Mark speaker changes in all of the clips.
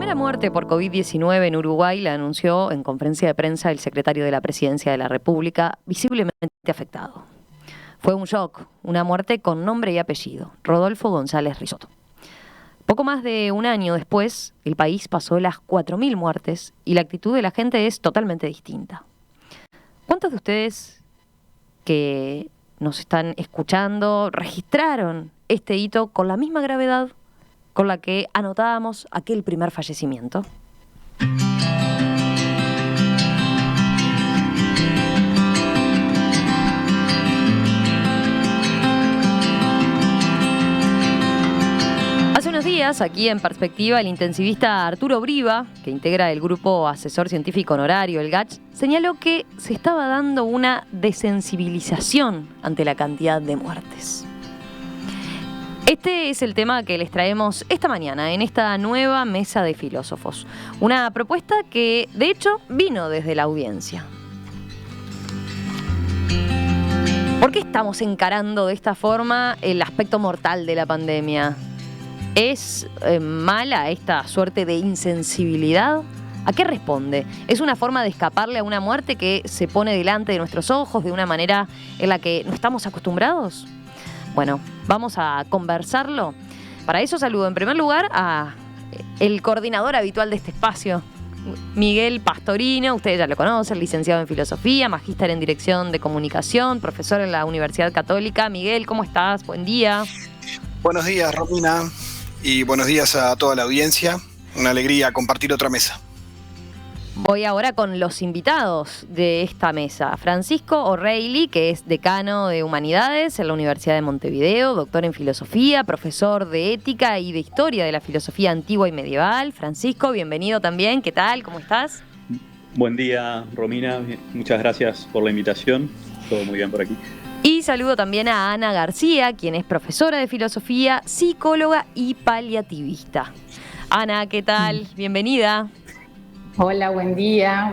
Speaker 1: primera muerte por COVID-19 en Uruguay la anunció en conferencia de prensa el secretario de la Presidencia de la República, visiblemente afectado. Fue un shock, una muerte con nombre y apellido, Rodolfo González Risotto. Poco más de un año después, el país pasó las 4.000 muertes y la actitud de la gente es totalmente distinta. ¿Cuántos de ustedes que nos están escuchando registraron este hito con la misma gravedad con la que anotábamos aquel primer fallecimiento? Hace unos días, aquí en Perspectiva, el intensivista Arturo Briva, que integra el grupo asesor científico honorario, el GACH, señaló que se estaba dando una desensibilización ante la cantidad de muertes. Este es el tema que les traemos esta mañana en esta nueva mesa de filósofos. Una propuesta que, de hecho, vino desde la audiencia. ¿Por qué estamos encarando de esta forma el aspecto mortal de la pandemia? ¿Es mala esta suerte de insensibilidad? ¿A qué responde? ¿Es una forma de escaparle a una muerte que se pone delante de nuestros ojos de una manera en la que no estamos acostumbrados? Bueno, vamos a conversarlo. Para eso saludo en primer lugar a el coordinador habitual de este espacio, Miguel Pastorino. Ustedes ya lo conocen, licenciado en Filosofía, magíster en Dirección de Comunicación, profesor en la Universidad Católica. Miguel, ¿cómo estás? Buen día.
Speaker 2: Buenos días, Romina, y buenos días a toda la audiencia. Una alegría compartir otra mesa.
Speaker 1: Voy ahora con los invitados de esta mesa. Francisco O'Reilly, que es decano de Humanidades en la Universidad de Montevideo, doctor en Filosofía, profesor de Ética y de Historia de la Filosofía Antigua y Medieval. Francisco, bienvenido también. ¿Qué tal? ¿Cómo estás?
Speaker 3: Buen día, Romina. Muchas gracias por la invitación. Todo muy bien por aquí.
Speaker 1: Y saludo también a Ana García, quien es profesora de Filosofía, psicóloga y paliativista. Ana, ¿qué tal? Bienvenida.
Speaker 4: Hola, buen día,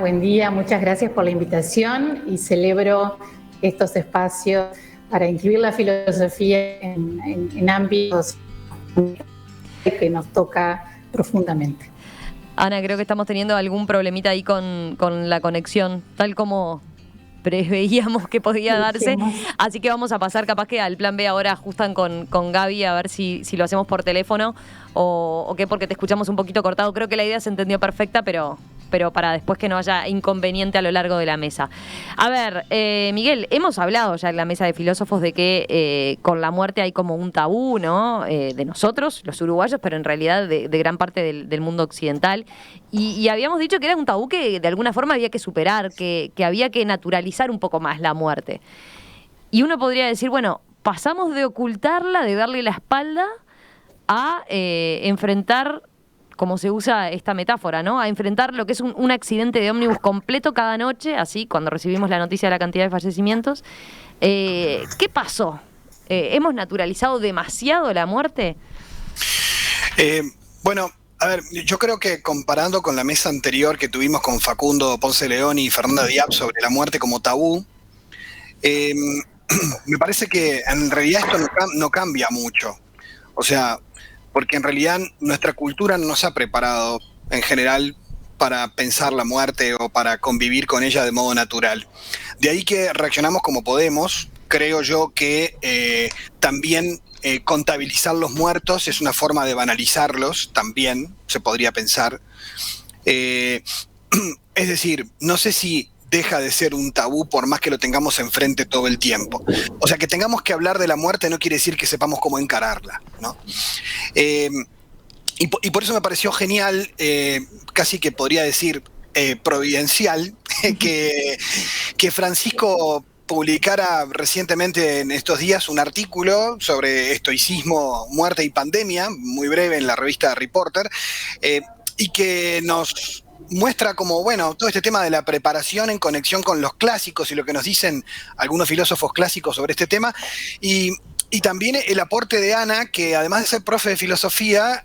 Speaker 4: muchas gracias por la invitación y celebro estos espacios para incluir la filosofía en ámbitos que nos toca profundamente.
Speaker 1: Ana, creo que estamos teniendo algún problemita ahí con la conexión, tal como preveíamos que podía darse, así que vamos a pasar capaz que al plan B ahora ajustan con Gaby a ver si lo hacemos por teléfono o qué, porque te escuchamos un poquito cortado. Creo que la idea se entendió perfecta, pero para después que no haya inconveniente a lo largo de la mesa. A ver, Miguel, hemos hablado ya en la mesa de filósofos de que con la muerte hay como un tabú, ¿no? De nosotros, los uruguayos, pero en realidad de gran parte del mundo occidental. Y habíamos dicho que era un tabú que de alguna forma había que superar, que había que naturalizar un poco más la muerte. Y uno podría decir, bueno, pasamos de ocultarla, de darle la espalda, a enfrentar, como se usa esta metáfora, ¿no? A enfrentar lo que es un accidente de ómnibus completo cada noche, así, cuando recibimos la noticia de la cantidad de fallecimientos. ¿Qué pasó? ¿Hemos naturalizado demasiado la muerte?
Speaker 2: Bueno, a ver, yo creo que comparando con la mesa anterior que tuvimos con Facundo Ponce León y Fernanda Diab sobre la muerte como tabú, me parece que en realidad esto no cambia mucho. O sea, porque en realidad nuestra cultura no se ha preparado en general para pensar la muerte o para convivir con ella de modo natural. De ahí que reaccionamos como podemos. Creo yo que también contabilizar los muertos es una forma de banalizarlos, también se podría pensar. Es decir, no sé si deja de ser un tabú por más que lo tengamos enfrente todo el tiempo. O sea, que tengamos que hablar de la muerte no quiere decir que sepamos cómo encararla, ¿no? Y por eso me pareció genial, casi que podría decir providencial, que Francisco publicara recientemente en estos días un artículo sobre estoicismo, muerte y pandemia, muy breve en la revista Reporter, y que nos muestra como, bueno, todo este tema de la preparación en conexión con los clásicos y lo que nos dicen algunos filósofos clásicos sobre este tema, y también el aporte de Ana, que además de ser profe de filosofía,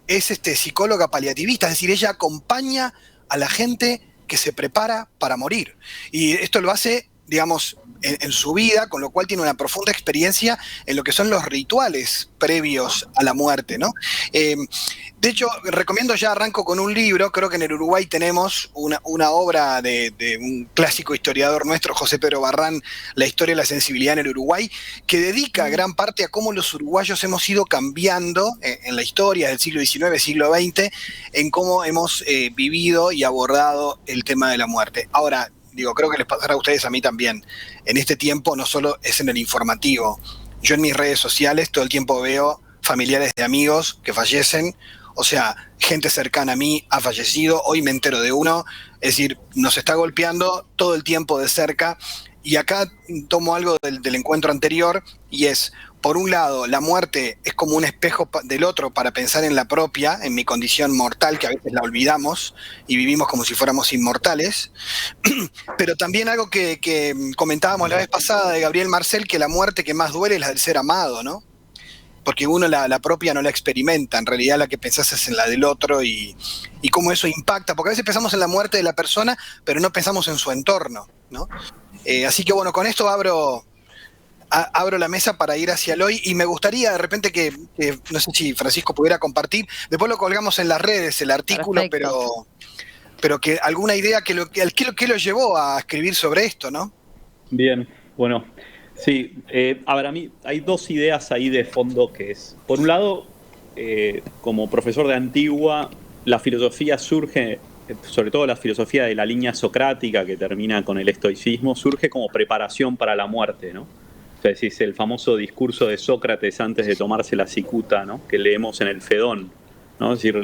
Speaker 2: es psicóloga paliativista, es decir, ella acompaña a la gente que se prepara para morir. Y esto lo hace digamos, en su vida, con lo cual tiene una profunda experiencia en lo que son los rituales previos a la muerte, ¿no? De hecho, recomiendo, ya arranco con un libro. Creo que en el Uruguay tenemos una obra de un clásico historiador nuestro, José Pedro Barrán, La historia de la sensibilidad en el Uruguay, que dedica gran parte a cómo los uruguayos hemos ido cambiando en la historia del siglo XIX, siglo XX, en cómo hemos vivido y abordado el tema de la muerte. Ahora, digo, creo que les pasará a ustedes, a mí también. En este tiempo no solo es en el informativo. Yo en mis redes sociales todo el tiempo veo familiares de amigos que fallecen, o sea, gente cercana a mí ha fallecido, hoy me entero de uno, es decir, nos está golpeando todo el tiempo de cerca. Y acá tomo algo del encuentro anterior, y es, por un lado, la muerte es como un espejo del otro para pensar en la propia, en mi condición mortal, que a veces la olvidamos y vivimos como si fuéramos inmortales. Pero también algo que comentábamos la vez pasada de Gabriel Marcel, que la muerte que más duele es la del ser amado, ¿no? Porque uno la propia no la experimenta, en realidad la que pensás es en la del otro, y cómo eso impacta, porque a veces pensamos en la muerte de la persona, pero no pensamos en su entorno, ¿no? Así que bueno, con esto abro la mesa para ir hacia el hoy, y me gustaría de repente que no sé si Francisco pudiera compartir, después lo colgamos en las redes, el artículo, pero que alguna idea que lo llevó a escribir sobre esto, ¿no?
Speaker 3: Bien, bueno, sí, a ver, a mí hay dos ideas ahí de fondo, que es, por un lado, como profesor de Antigua, la filosofía surge, sobre todo la filosofía de la línea socrática que termina con el estoicismo, surge como preparación para la muerte, ¿no? O sea, es el famoso discurso de Sócrates antes de tomarse la cicuta, ¿no? Que leemos en el Fedón, ¿no? Es decir,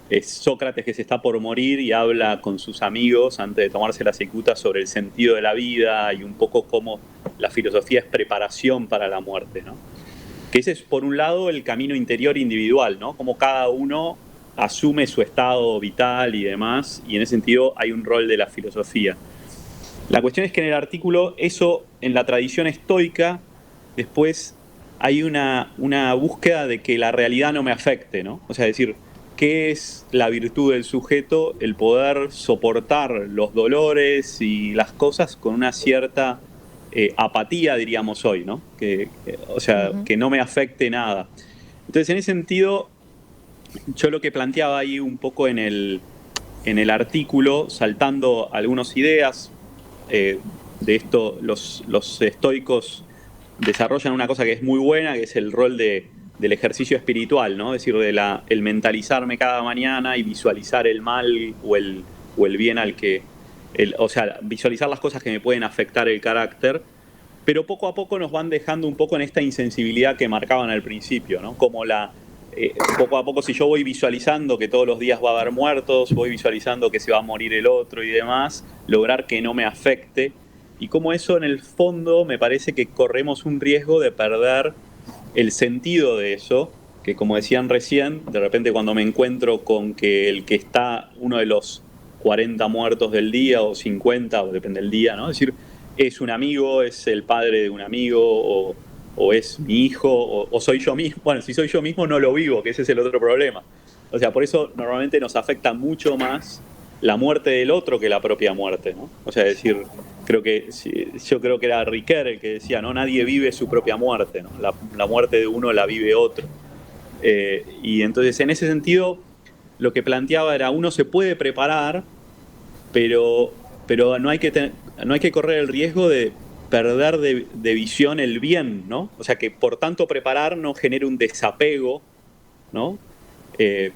Speaker 3: es Sócrates que se está por morir y habla con sus amigos antes de tomarse la cicuta sobre el sentido de la vida y un poco cómo la filosofía es preparación para la muerte, ¿no? Que ese es, por un lado, el camino interior individual, ¿no? Como cada uno asume su estado vital y demás, y en ese sentido hay un rol de la filosofía. La cuestión es que en el artículo, eso, en la tradición estoica, después hay una búsqueda de que la realidad no me afecte, ¿no? O sea, decir, ¿qué es la virtud del sujeto? El poder soportar los dolores y las cosas con una cierta apatía, diríamos hoy, ¿no? O sea, que no me afecte nada. Entonces, en ese sentido, yo lo que planteaba ahí un poco en el artículo, saltando algunas ideas de esto, los estoicos desarrollan una cosa que es muy buena, que es el rol del ejercicio espiritual, ¿no? Es decir, el mentalizarme cada mañana y visualizar el mal o el bien al que... o sea, visualizar las cosas que me pueden afectar el carácter, pero poco a poco nos van dejando un poco en esta insensibilidad que marcaban al principio, ¿no? Como poco a poco, si yo voy visualizando que todos los días va a haber muertos, voy visualizando que se va a morir el otro y demás, lograr que no me afecte, y como eso en el fondo me parece que corremos un riesgo de perder el sentido de eso, que como decían recién, de repente cuando me encuentro con que el que está uno de los 40 muertos del día o 50, o depende del día, ¿no? Es decir, es un amigo, es el padre de un amigo, o es mi hijo, o soy yo mismo. Bueno, si soy yo mismo no lo vivo, que ese es el otro problema. O sea, por eso normalmente nos afecta mucho más la muerte del otro que la propia muerte, ¿no? O sea, es decir, yo creo que era Ricoeur el que decía, no, nadie vive su propia muerte, ¿no? La muerte de uno la vive otro. Y entonces, en ese sentido, lo que planteaba era, uno se puede preparar, pero no hay que correr el riesgo de perder de visión el bien, ¿no? O sea, que por tanto preparar no genere un desapego, ¿no?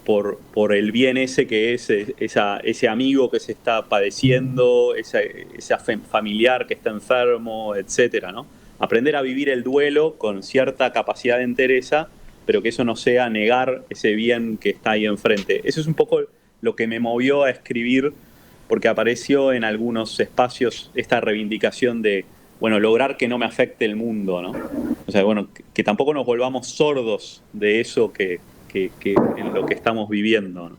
Speaker 3: Por el bien ese que es ese amigo que se está padeciendo, esa familiar que está enfermo, etcétera, ¿no? Aprender a vivir el duelo con cierta capacidad de entereza, pero que eso no sea negar ese bien que está ahí enfrente. Eso es un poco lo que me movió a escribir, porque apareció en algunos espacios esta reivindicación de, bueno, lograr que no me afecte el mundo, ¿no? O sea, bueno, que tampoco nos volvamos sordos de eso que en lo que estamos viviendo, ¿no?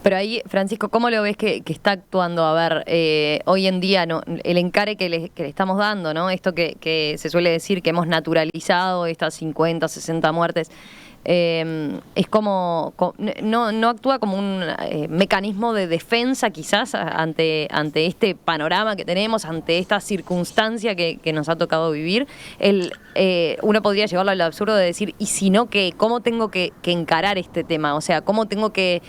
Speaker 1: Pero ahí, Francisco, ¿cómo lo ves que está actuando? A ver, hoy en día, ¿no? El encare que le estamos dando, ¿no? Esto que se suele decir que hemos naturalizado, estas 50, 60 muertes. es como, no actúa como un mecanismo de defensa quizás ante este panorama que tenemos, ante esta circunstancia que nos ha tocado vivir. Uno podría llevarlo al absurdo de decir, ¿y si no qué? ¿Cómo tengo que encarar este tema? O sea, ¿cómo tengo que...?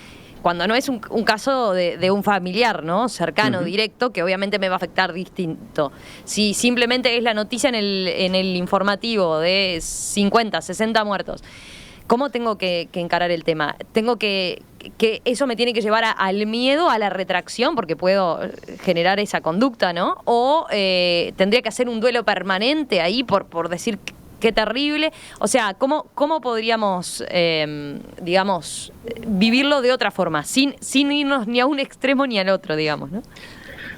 Speaker 1: Cuando no es un caso de un familiar, ¿no? Cercano, directo, que obviamente me va a afectar distinto. Si simplemente es la noticia en el informativo de 50, 60 muertos, ¿cómo tengo que encarar el tema? Tengo que eso me tiene que llevar al miedo, a la retracción, porque puedo generar esa conducta, ¿no? O tendría que hacer un duelo permanente ahí por decir qué terrible. O sea, ¿cómo podríamos, digamos, vivirlo de otra forma, sin irnos ni a un extremo ni al otro, digamos, ¿no?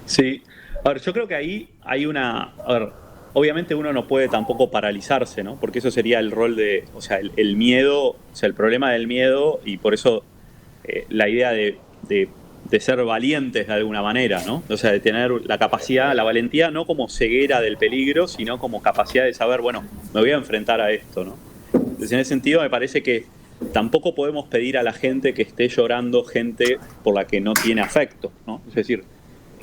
Speaker 3: Sí. A ver, yo creo que ahí hay una... A ver, obviamente uno no puede tampoco paralizarse, ¿no? Porque eso sería el rol de... O sea, el miedo, o sea, el problema del miedo, y por eso la idea de ser valientes de alguna manera, ¿no? O sea, de tener la capacidad, la valentía, no como ceguera del peligro, sino como capacidad de saber, bueno, me voy a enfrentar a esto, ¿no? Entonces, en ese sentido, me parece que tampoco podemos pedir a la gente que esté llorando gente por la que no tiene afecto, ¿no? Es decir,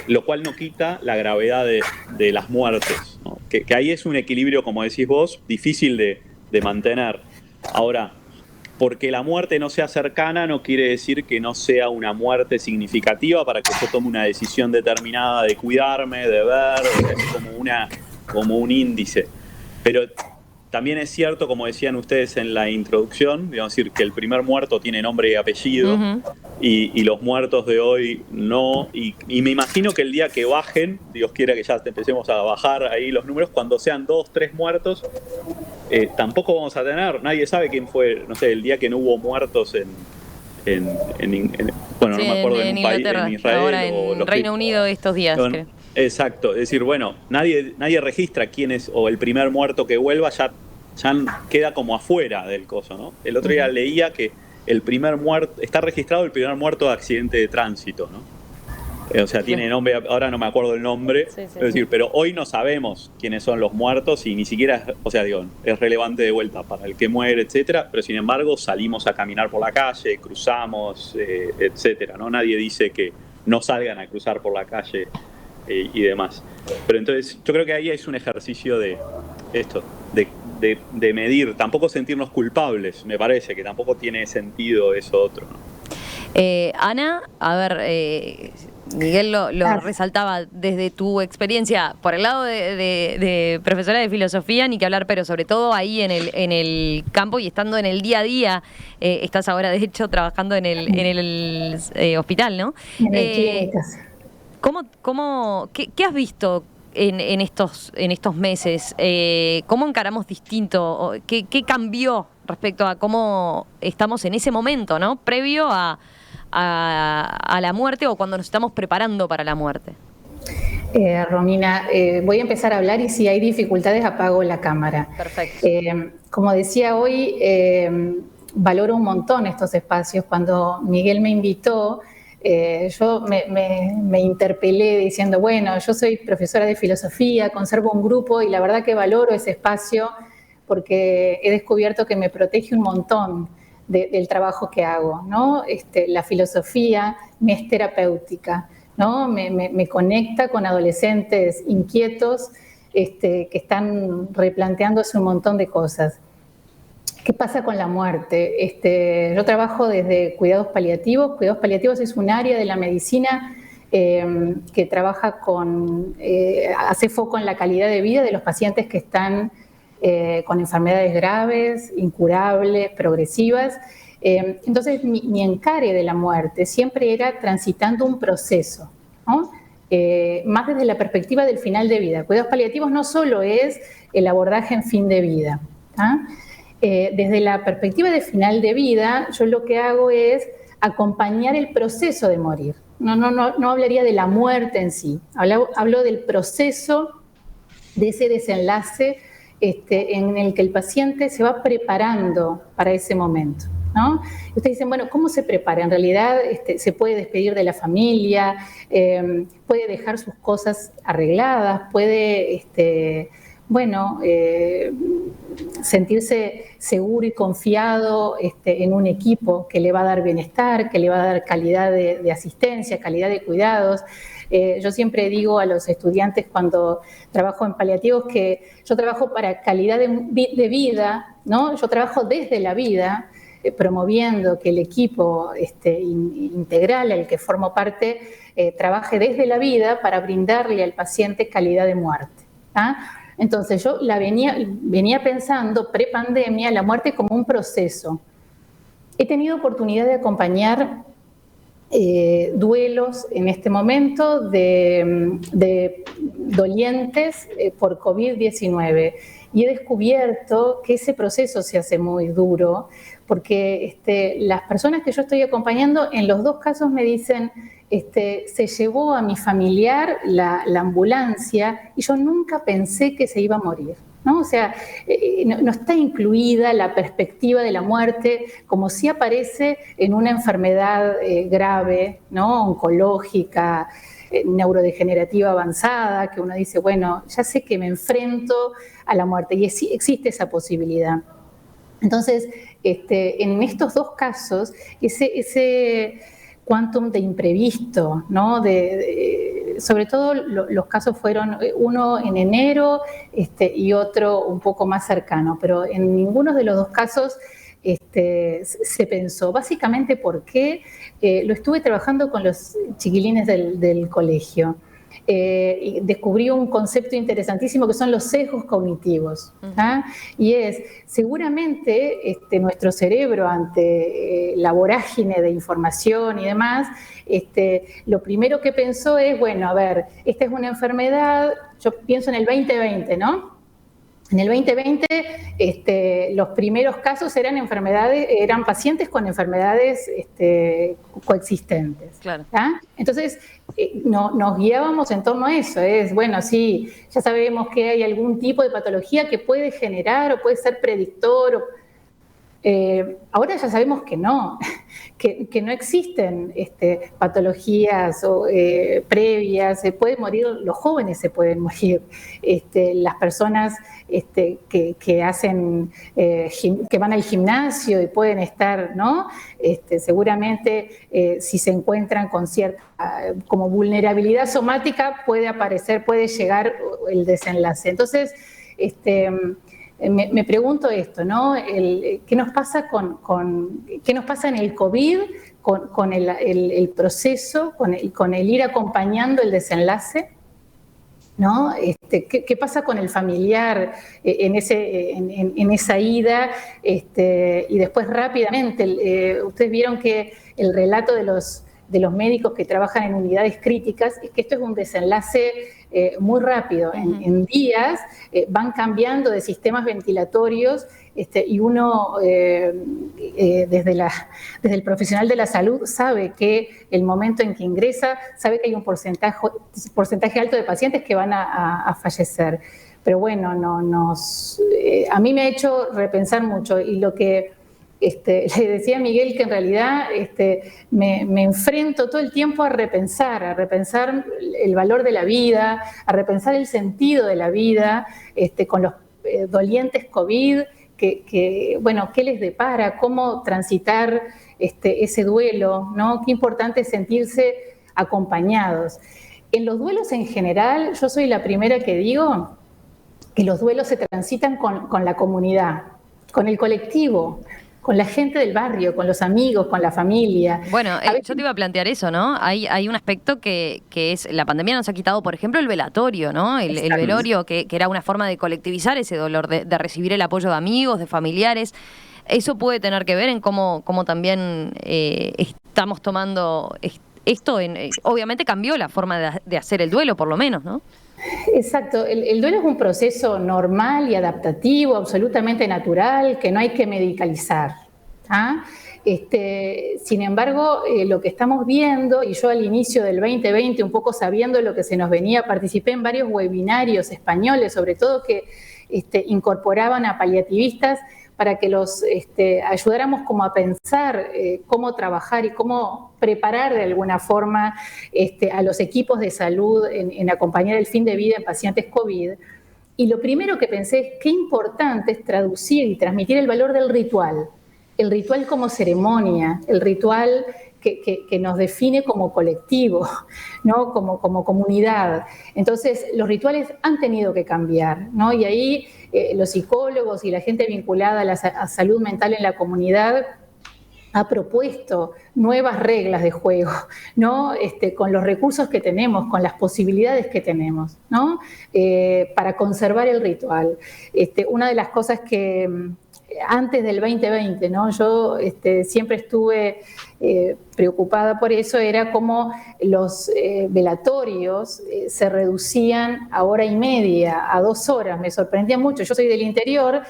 Speaker 3: lo cual no quita la gravedad de las muertes, ¿no? Que ahí es un equilibrio, como decís vos, difícil de mantener. Ahora, porque la muerte no sea cercana no quiere decir que no sea una muerte significativa para que yo tome una decisión determinada de cuidarme, de ver, como un índice. Pero también es cierto, como decían ustedes en la introducción, digamos, decir que el primer muerto tiene nombre y apellido, y los muertos de hoy no. Y me imagino que el día que bajen, Dios quiera que ya empecemos a bajar ahí los números, cuando sean 2, 3 muertos, tampoco vamos a tener, nadie sabe quién fue, no sé, el día que no hubo muertos bueno, sí, no me acuerdo, en un país, en Israel,
Speaker 1: ahora en Reino Unido estos días, creo.
Speaker 3: Exacto, es decir, bueno, nadie registra quién es, o el primer muerto que vuelva ya queda como afuera del coso, ¿no? El otro día leía que el primer muerto, está registrado el primer muerto de accidente de tránsito, ¿no? O sea, tiene nombre, ahora no me acuerdo el nombre, es decir, pero hoy no sabemos quiénes son los muertos y ni siquiera, o sea, digo, es relevante de vuelta para el que muere, etcétera, pero sin embargo salimos a caminar por la calle, cruzamos, etcétera, ¿no? Nadie dice que no salgan a cruzar por la calle y demás. Pero entonces, yo creo que ahí es un ejercicio de esto, de medir, tampoco sentirnos culpables, me parece, que tampoco tiene sentido eso otro, ¿no?
Speaker 1: Ana, a ver, Miguel lo resaltaba desde tu experiencia por el lado de profesora de filosofía, ni que hablar, pero sobre todo ahí en el campo y estando en el día a día. Estás ahora, de hecho, trabajando en el hospital, ¿no?
Speaker 4: En el clínicas.
Speaker 1: ¿Qué has visto en estos meses? ¿Cómo encaramos distinto? ¿Qué cambió respecto a cómo estamos en ese momento, ¿no? Previo a la muerte o cuando nos estamos preparando para la muerte.
Speaker 4: Romina, voy a empezar a hablar y si hay dificultades apago la cámara.
Speaker 1: Perfecto.
Speaker 4: Como decía hoy, valoro un montón estos espacios. Cuando Miguel me invitó, yo me interpelé diciendo, bueno, yo soy profesora de filosofía, conservo un grupo y la verdad que valoro ese espacio porque he descubierto que me protege un montón del trabajo que hago, ¿no? La filosofía me es terapéutica, ¿no? Me conecta con adolescentes inquietos que están replanteándose un montón de cosas. ¿Qué pasa con la muerte? Yo trabajo desde cuidados paliativos. Cuidados paliativos es un área de la medicina que trabaja hace foco en la calidad de vida de los pacientes que están con enfermedades graves, incurables, progresivas. Entonces, mi encare de la muerte siempre era transitando un proceso, ¿no? Más desde la perspectiva del final de vida. Cuidados paliativos no solo es el abordaje en fin de vida, ¿ah? Desde la perspectiva de final de vida, yo lo que hago es acompañar el proceso de morir. No hablaría de la muerte en sí, hablo del proceso, de ese desenlace en el que el paciente se va preparando para ese momento, ¿no? Ustedes dicen, bueno, ¿cómo se prepara? En realidad se puede despedir de la familia, puede dejar sus cosas arregladas, puede bueno, sentirse seguro y confiado en un equipo que le va a dar bienestar, que le va a dar calidad de asistencia, calidad de cuidados. Yo siempre digo a los estudiantes cuando trabajo en paliativos que yo trabajo para calidad de vida, ¿no? Yo trabajo desde la vida, promoviendo que el equipo integral al que formo parte trabaje desde la vida para brindarle al paciente calidad de muerte. Entonces yo venía pensando pre-pandemia la muerte como un proceso. He tenido oportunidad de acompañar duelos en este momento de dolientes por COVID-19 y he descubierto que ese proceso se hace muy duro porque las personas que yo estoy acompañando en los dos casos me dicen se llevó a mi familiar la ambulancia y yo nunca pensé que se iba a morir, ¿no? O sea, no está incluida la perspectiva de la muerte como si aparece en una enfermedad grave, ¿no? Oncológica, neurodegenerativa avanzada, que uno dice, bueno, ya sé que me enfrento a la muerte y existe esa posibilidad. Entonces, en estos dos casos, ese quantum de imprevisto, ¿no? Sobre todo los casos fueron uno en enero y otro un poco más cercano, pero en ninguno de los dos casos se pensó. Básicamente porque lo estuve trabajando con los chiquilines del colegio. Y descubrí un concepto interesantísimo que son los sesgos cognitivos. Y es, seguramente nuestro cerebro ante la vorágine de información y demás, lo primero que pensó es, bueno, a ver, esta es una enfermedad, yo pienso en el 2020, ¿no? En el 2020 los primeros casos eran pacientes con enfermedades coexistentes.
Speaker 1: Claro.
Speaker 4: Entonces nos guiábamos en torno a eso. Es, bueno, sí, ya sabemos que hay algún tipo de patología que puede generar o puede ser predictor. Ahora ya sabemos que no, que no existen patologías previas, se pueden morir, los jóvenes se pueden morir, las personas que hacen, que van al gimnasio y pueden estar, ¿no? Seguramente si se encuentran con cierta como vulnerabilidad somática puede aparecer, puede llegar el desenlace. Entonces, me pregunto esto, ¿no? ¿Qué nos pasa qué nos pasa en el COVID con el proceso, con el ir acompañando el desenlace, ¿no? ¿Qué pasa con el familiar en esa ida? Y después rápidamente, ustedes vieron que el relato de los médicos que trabajan en unidades críticas es que esto es un desenlace muy rápido. En días van cambiando de sistemas ventilatorios y uno desde el profesional de la salud sabe que el momento en que ingresa, sabe que hay un porcentaje alto de pacientes que van a fallecer. Pero bueno, a mí me ha hecho repensar mucho y lo que le decía a Miguel que en realidad me enfrento todo el tiempo a repensar el valor de la vida, a repensar el sentido de la vida, con los dolientes COVID, bueno, qué les depara, cómo transitar ese duelo, ¿no? Qué importante es sentirse acompañados. En los duelos en general, yo soy la primera que digo que los duelos se transitan con la comunidad, con el colectivo, con la gente del barrio, con los amigos, con la familia.
Speaker 1: Bueno, yo te iba a plantear eso, ¿no? Hay un aspecto que es, la pandemia nos ha quitado, por ejemplo, el velatorio, ¿no? El velorio, que era una forma de colectivizar ese dolor, de recibir el apoyo de amigos, de familiares. Eso puede tener que ver en cómo también estamos tomando esto. Obviamente cambió la forma de hacer el duelo, por lo menos, ¿no?
Speaker 4: Exacto, el duelo es un proceso normal y adaptativo, absolutamente natural, que no hay que medicalizar. Sin embargo, lo que estamos viendo, y yo al inicio del 2020, un poco sabiendo lo que se nos venía, participé en varios webinarios españoles, sobre todo que incorporaban a paliativistas para que los ayudáramos como a pensar cómo trabajar y cómo preparar de alguna forma a los equipos de salud en acompañar el fin de vida en pacientes COVID. Y lo primero que pensé es qué importante es traducir y transmitir el valor del ritual. El ritual como ceremonia, el ritual que nos define como colectivo, ¿no? como comunidad. Entonces, los rituales han tenido que cambiar, ¿no? Y ahí los psicólogos y la gente vinculada a salud mental en la comunidad ha propuesto nuevas reglas de juego, ¿no? Con los recursos que tenemos, con las posibilidades que tenemos, ¿no? Para conservar el ritual. Una de las cosas que antes del 2020, ¿no? Yo siempre estuve preocupada por eso, era cómo los velatorios se reducían a hora y media, a 2 horas. Me sorprendía mucho. Yo soy del interior.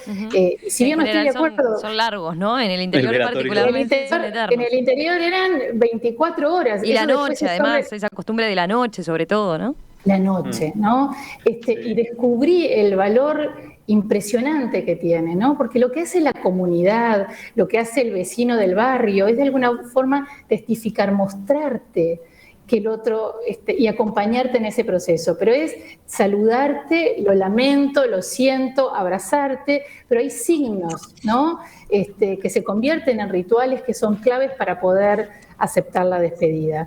Speaker 4: Si bien no estoy de acuerdo.
Speaker 1: Son largos, ¿no? En el interior particularmente.
Speaker 4: En el interior eran 24 horas.
Speaker 1: Y la noche, además, esa costumbre de la noche, sobre todo, ¿no?
Speaker 4: La noche, ¿no? Y descubrí el valor impresionante que tiene, ¿no? Porque lo que hace la comunidad, lo que hace el vecino del barrio, es de alguna forma testificar, mostrarte que el otro, y acompañarte en ese proceso. Pero es saludarte, lo lamento, lo siento, abrazarte, pero hay signos, ¿no? Que se convierten en rituales que son claves para poder aceptar la despedida.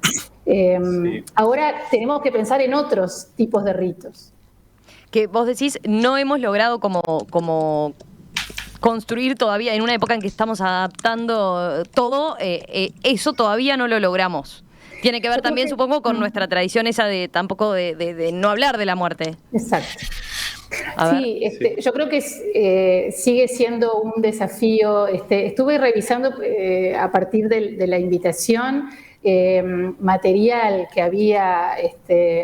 Speaker 4: Ahora tenemos que pensar en otros tipos de ritos.
Speaker 1: Que vos decís, no hemos logrado como construir todavía, en una época en que estamos adaptando todo, eso todavía no lo logramos. Tiene que ver también, supongo, con nuestra tradición esa de tampoco de no hablar de la muerte.
Speaker 4: Exacto. Sí, yo creo que sigue siendo un desafío. Estuve revisando a partir de la invitación material que había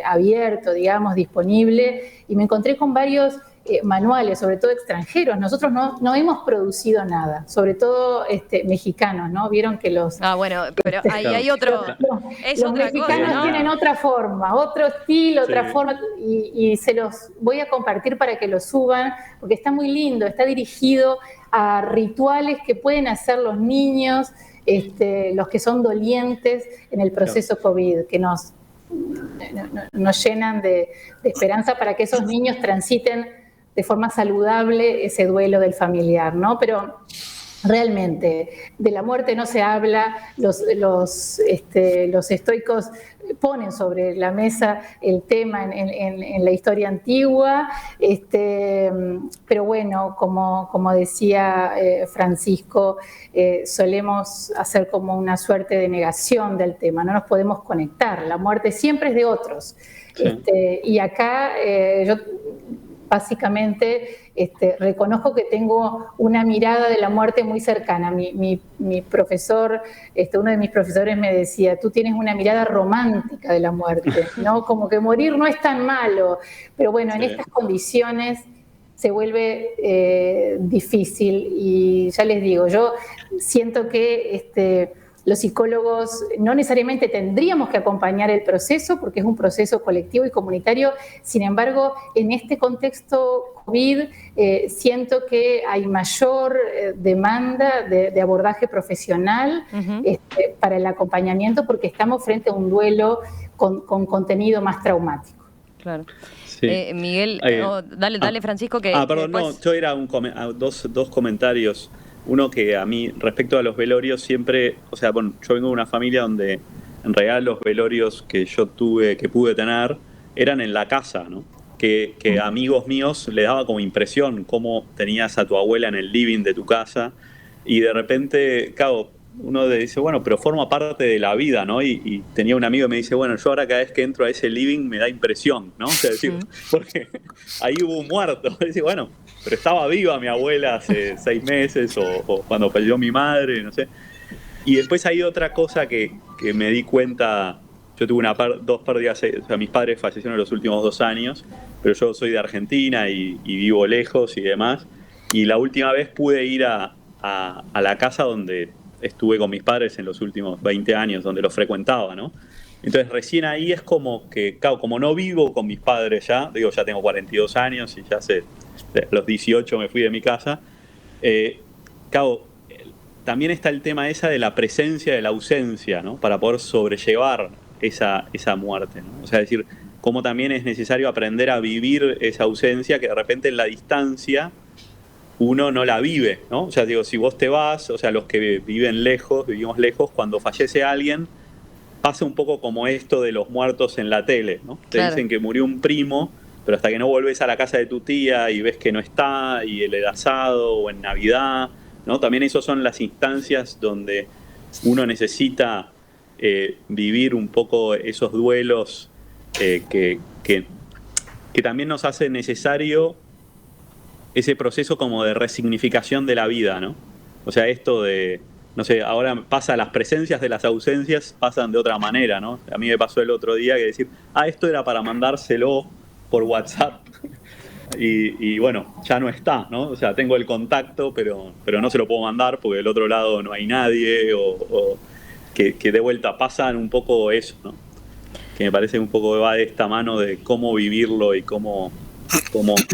Speaker 4: abierto, digamos, disponible, y me encontré con varios manuales, sobre todo extranjeros. Nosotros no hemos producido nada, sobre todo mexicanos, ¿no? Vieron que los...
Speaker 1: bueno, pero ahí hay otro...
Speaker 4: Los mexicanos, ¿no? Tienen otra forma, otro estilo, otra forma, y se los voy a compartir para que lo suban, porque está muy lindo, está dirigido a rituales que pueden hacer los niños, los que son dolientes en el proceso COVID, que nos llenan de esperanza para que esos niños transiten de forma saludable ese duelo del familiar, ¿no? Pero realmente de la muerte no se habla, los estoicos ponen sobre la mesa el tema en la historia antigua, pero bueno, como decía Francisco, solemos hacer como una suerte de negación del tema, no nos podemos conectar, la muerte siempre es de otros. Sí. Y acá yo básicamente reconozco que tengo una mirada de la muerte muy cercana. Mi profesor, uno de mis profesores me decía, tú tienes una mirada romántica de la muerte, ¿no? Como que morir no es tan malo, pero bueno, en estas condiciones se vuelve difícil, y ya les digo, yo siento que los psicólogos no necesariamente tendríamos que acompañar el proceso porque es un proceso colectivo y comunitario. Sin embargo, en este contexto COVID siento que hay mayor demanda de abordaje profesional para el acompañamiento, porque estamos frente a un duelo con contenido más traumático.
Speaker 1: Claro. Sí. Miguel, dale Francisco, que...
Speaker 3: perdón, después... yo era dos comentarios. Uno, que a mí, respecto a los velorios, siempre, yo vengo de una familia donde en realidad los velorios que yo pude tener, eran en la casa, ¿no? Que amigos míos les daba como impresión cómo tenías a tu abuela en el living de tu casa, y de repente, claro, uno le dice, bueno, pero forma parte de la vida, ¿no? Y tenía un amigo que me dice, bueno, yo ahora cada vez que entro a ese living me da impresión, ¿no? O sea, porque ahí hubo un muerto. Dice, bueno, pero estaba viva mi abuela hace 6 meses o cuando falleció mi madre, no sé. Y después hay otra cosa que me di cuenta. Yo tuve 2 pérdidas, mis padres fallecieron en los últimos 2 años, pero yo soy de Argentina y vivo lejos y demás. Y la última vez pude ir a la casa donde estuve con mis padres en los últimos 20 años, donde los frecuentaba, ¿no? Entonces recién ahí es como que, claro, como no vivo con mis padres ya tengo 42 años y ya a los 18 me fui de mi casa, claro, también está el tema esa de la presencia de la ausencia, ¿no? Para poder sobrellevar esa muerte, ¿no? O sea, decir, cómo también es necesario aprender a vivir esa ausencia que de repente en la distancia uno no la vive, ¿no? O sea, digo, si vos te vas, o sea, los que viven lejos, vivimos lejos, cuando fallece alguien, pasa un poco como esto de los muertos en la tele, ¿no? Te
Speaker 1: Claro.
Speaker 3: dicen que murió un primo, pero hasta que no volvés a la casa de tu tía y ves que no está, y el asado o en Navidad, ¿no? También esas son las instancias donde uno necesita vivir un poco esos duelos que también nos hace necesario ese proceso como de resignificación de la vida, ¿no? O sea, esto de, no sé, ahora pasa, las presencias de las ausencias pasan de otra manera, ¿no? A mí me pasó el otro día que decir, esto era para mandárselo por WhatsApp y bueno, ya no está, ¿no? O sea, tengo el contacto, pero no se lo puedo mandar porque del otro lado no hay nadie o que de vuelta pasan un poco eso, ¿no? Que me parece un poco va de esta mano de cómo vivirlo y cómo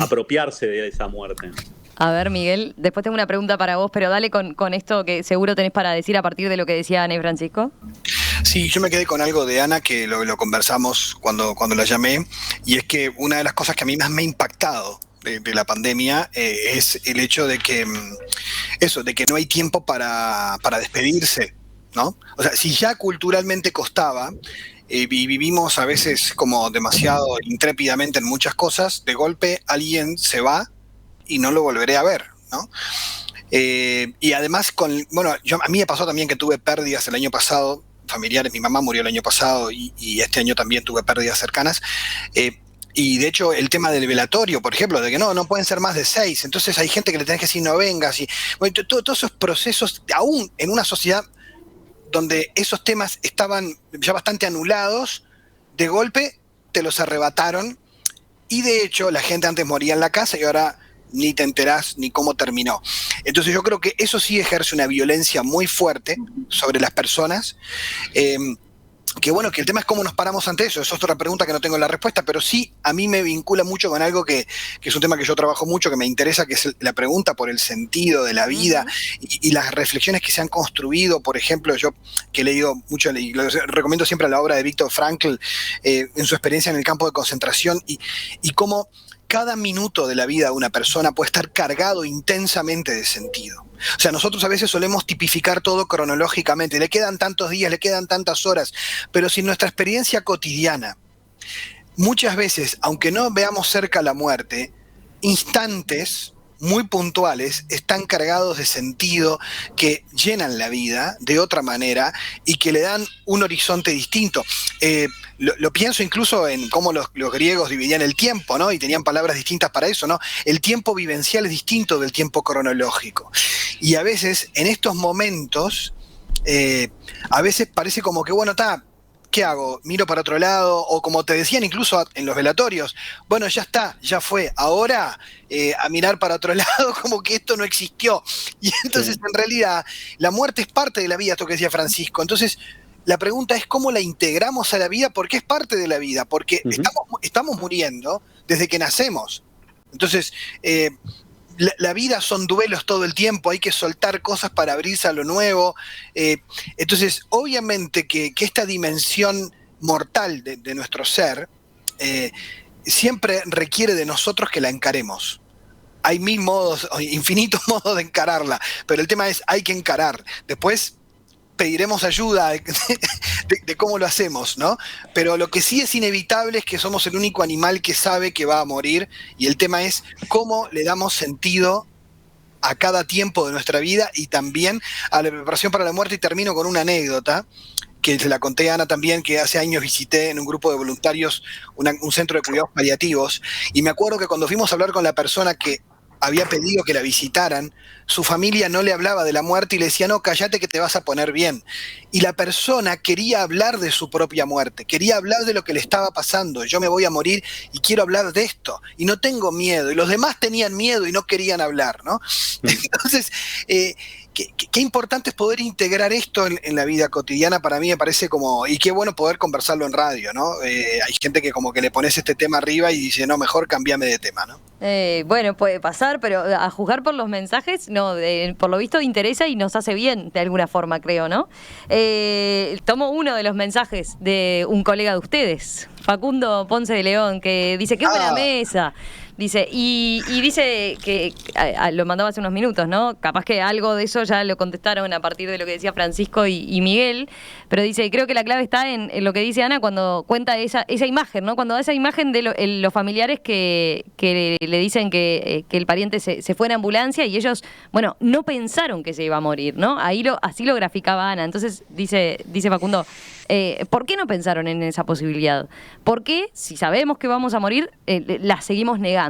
Speaker 3: apropiarse de esa muerte.
Speaker 1: A ver, Miguel, después tengo una pregunta para vos, pero dale con esto que seguro tenés para decir a partir de lo que decía Ana y Francisco.
Speaker 2: Sí, yo me quedé con algo de Ana que lo conversamos cuando la llamé, y es que una de las cosas que a mí más me ha impactado de la pandemia es el hecho de que de que no hay tiempo para despedirse, ¿no? O sea, si ya culturalmente costaba y vivimos a veces como demasiado intrépidamente en muchas cosas, de golpe alguien se va y no lo volveré a ver, ¿no? Y además, a mí me pasó también que tuve pérdidas el año pasado, familiares, mi mamá murió el año pasado y este año también tuve pérdidas cercanas. Y de hecho el tema del velatorio, por ejemplo, de que no pueden ser más de 6, entonces hay gente que le tenés que decir no vengas, y bueno, todos esos procesos, aún en una sociedad donde esos temas estaban ya bastante anulados, de golpe te los arrebataron, y de hecho la gente antes moría en la casa y ahora ni te enterás ni cómo terminó. Entonces yo creo que eso sí ejerce una violencia muy fuerte sobre las personas. Que bueno, que el tema es cómo nos paramos ante eso. Es otra pregunta que no tengo la respuesta, pero sí a mí me vincula mucho con algo que es un tema que yo trabajo mucho, que me interesa, que es la pregunta por el sentido de la vida y las reflexiones que se han construido. Por ejemplo, yo que he leído mucho, y lo recomiendo siempre la obra de Viktor Frankl, en su experiencia en el campo de concentración, y cómo cada minuto de la vida de una persona puede estar cargado intensamente de sentido. O sea, nosotros a veces solemos tipificar todo cronológicamente, le quedan tantos días, le quedan tantas horas, pero si nuestra experiencia cotidiana, muchas veces, aunque no veamos cerca la muerte, instantes muy puntuales están cargados de sentido, que llenan la vida de otra manera y que le dan un horizonte distinto. Lo pienso incluso en cómo los griegos dividían el tiempo, ¿no? Y tenían palabras distintas para eso, ¿no? El tiempo vivencial es distinto del tiempo cronológico. Y a veces, en estos momentos, a veces parece como que, bueno, ¿qué hago? ¿Miro para otro lado? O como te decían incluso en los velatorios, bueno, ya está, ya fue, ahora a mirar para otro lado como que esto no existió. Y entonces, en realidad, la muerte es parte de la vida, esto que decía Francisco. Entonces, la pregunta es cómo la integramos a la vida, porque es parte de la vida, porque estamos muriendo desde que nacemos. Entonces, la vida son duelos todo el tiempo, hay que soltar cosas para abrirse a lo nuevo. Entonces, obviamente que esta dimensión mortal de nuestro ser siempre requiere de nosotros que la encaremos. Hay mil modos, infinitos modos de encararla, pero el tema es, hay que encarar. Después pediremos ayuda de cómo lo hacemos, ¿no? Pero lo que sí es inevitable es que somos el único animal que sabe que va a morir, y el tema es cómo le damos sentido a cada tiempo de nuestra vida y también a la preparación para la muerte. Y termino con una anécdota que se la conté a Ana también, que hace años visité en un grupo de voluntarios un centro de cuidados paliativos, y me acuerdo que cuando fuimos a hablar con la persona que había pedido que la visitaran, su familia no le hablaba de la muerte y le decía, no, cállate que te vas a poner bien. Y la persona quería hablar de su propia muerte, quería hablar de lo que le estaba pasando. Yo me voy a morir y quiero hablar de esto, y no tengo miedo. Y los demás tenían miedo y no querían hablar, ¿no? Entonces, qué importante es poder integrar esto en la vida cotidiana. Para mí me parece como, y qué bueno poder conversarlo en radio, ¿no? Hay gente que como que le pones este tema arriba y dice, no, mejor cambiame de tema, ¿no?
Speaker 1: Bueno, puede pasar, pero a juzgar por los mensajes, no, por lo visto interesa y nos hace bien de alguna forma, creo, ¿no? Tomo uno de los mensajes de un colega de ustedes. Facundo Ponce de León, que dice, qué buena mesa. Dice, y dice que lo mandaba hace unos minutos, ¿no? Capaz que algo de eso ya lo contestaron a partir de lo que decía Francisco y Miguel, pero dice, creo que la clave está en lo que dice Ana cuando cuenta esa imagen, ¿no? Cuando da esa imagen de los familiares que le dicen que el pariente se fue en ambulancia y ellos, bueno, no pensaron que se iba a morir, ¿no? Así lo graficaba Ana. Entonces dice Facundo, ¿por qué no pensaron en esa posibilidad? ¿Por qué, si sabemos que vamos a morir, la seguimos negando?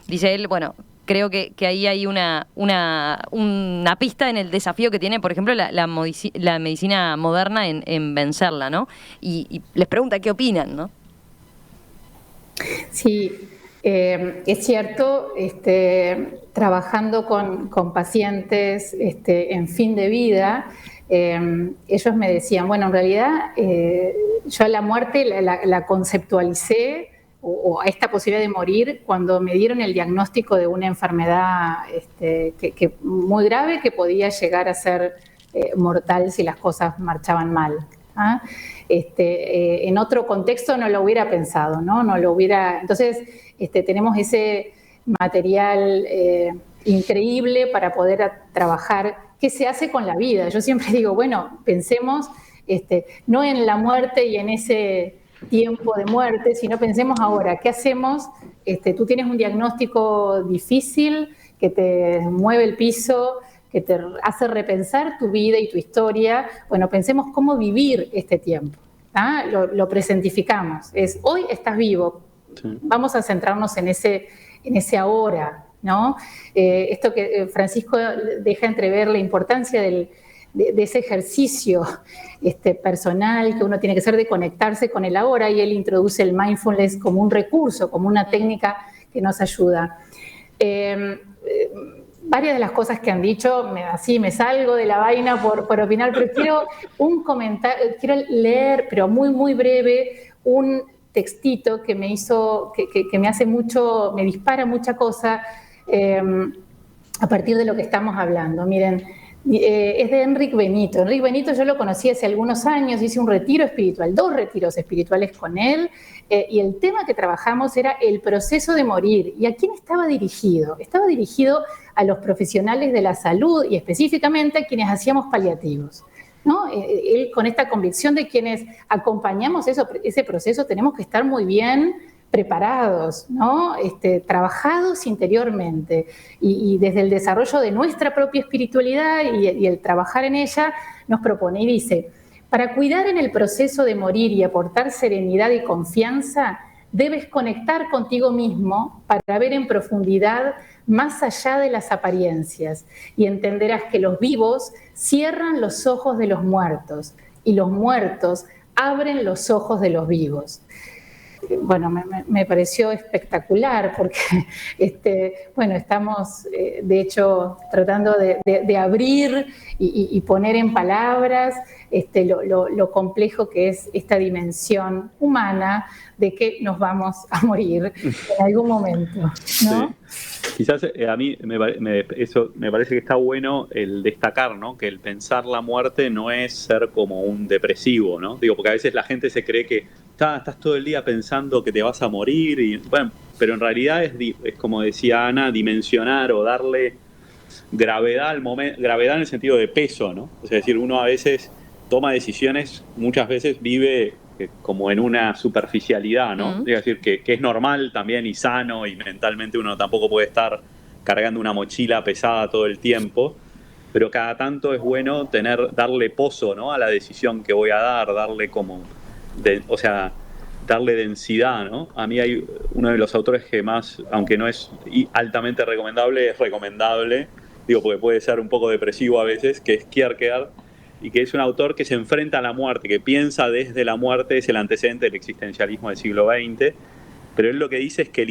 Speaker 1: Dice él, bueno, creo que ahí hay una pista en el desafío que tiene, por ejemplo, la medicina moderna en vencerla, ¿no? Y les pregunta qué opinan, ¿no?
Speaker 4: Sí, es cierto, trabajando con pacientes en fin de vida, ellos me decían, bueno, en realidad yo la muerte la conceptualicé o a esta posibilidad de morir cuando me dieron el diagnóstico de una enfermedad que muy grave que podía llegar a ser mortal si las cosas marchaban mal. ¿Ah? En otro contexto no lo hubiera pensado, ¿no? No lo hubiera. Entonces, tenemos ese material increíble para poder trabajar. ¿Qué se hace con la vida? Yo siempre digo, bueno, pensemos no en la muerte y en ese tiempo de muerte, sino pensemos ahora, ¿qué hacemos? Tú tienes un diagnóstico difícil que te mueve el piso, que te hace repensar tu vida y tu historia. Bueno, pensemos cómo vivir este tiempo. ¿Ah? Lo presentificamos. Hoy estás vivo. Sí. Vamos a centrarnos en ese ahora, ¿no? Esto que Francisco deja entrever la importancia de ese ejercicio personal que uno tiene que hacer de conectarse con el ahora, y él introduce el mindfulness como un recurso, como una técnica que nos ayuda. Varias de las cosas que han dicho, así me salgo de la vaina por opinar, pero quiero leer, pero muy, muy breve, un textito que me hace mucho, me dispara mucha cosa a partir de lo que estamos hablando. Miren, es de Enrique Benito. Enrique Benito yo lo conocí hace algunos años, hice un retiro espiritual, 2 retiros espirituales con él, y el tema que trabajamos era el proceso de morir. ¿Y a quién estaba dirigido? Estaba dirigido a los profesionales de la salud y específicamente a quienes hacíamos paliativos, ¿no? Él con esta convicción de quienes acompañamos ese proceso tenemos que estar muy bien preparados, ¿no? Trabajados interiormente y desde el desarrollo de nuestra propia espiritualidad y el trabajar en ella nos propone y dice, para cuidar en el proceso de morir y aportar serenidad y confianza, debes conectar contigo mismo para ver en profundidad más allá de las apariencias y entenderás que los vivos cierran los ojos de los muertos y los muertos abren los ojos de los vivos. Bueno, me pareció espectacular porque, bueno, estamos de hecho tratando de abrir y poner en palabras lo complejo que es esta dimensión humana de que nos vamos a morir en algún momento, ¿no?
Speaker 3: Sí. Quizás a mí eso me parece que está bueno el destacar, ¿no? Que el pensar la muerte no es ser como un depresivo, ¿no? Digo, porque a veces la gente se cree que estás todo el día pensando que te vas a morir, y bueno, pero en realidad es como decía Ana, dimensionar o darle gravedad al momento, gravedad en el sentido de peso, ¿no? O sea, es decir, uno a veces toma decisiones, muchas veces vive como en una superficialidad, ¿no? Es decir, que es normal también y sano, y mentalmente uno tampoco puede estar cargando una mochila pesada todo el tiempo, pero cada tanto es bueno darle pozo, ¿no? A la decisión que voy a dar, darle como, darle densidad, ¿no? A mí hay uno de los autores que más, aunque no es altamente recomendable, es recomendable, digo, porque puede ser un poco depresivo a veces, que es Kierkegaard, y que es un autor que se enfrenta a la muerte, que piensa desde la muerte, es el antecedente del existencialismo del siglo XX, pero él lo que dice es que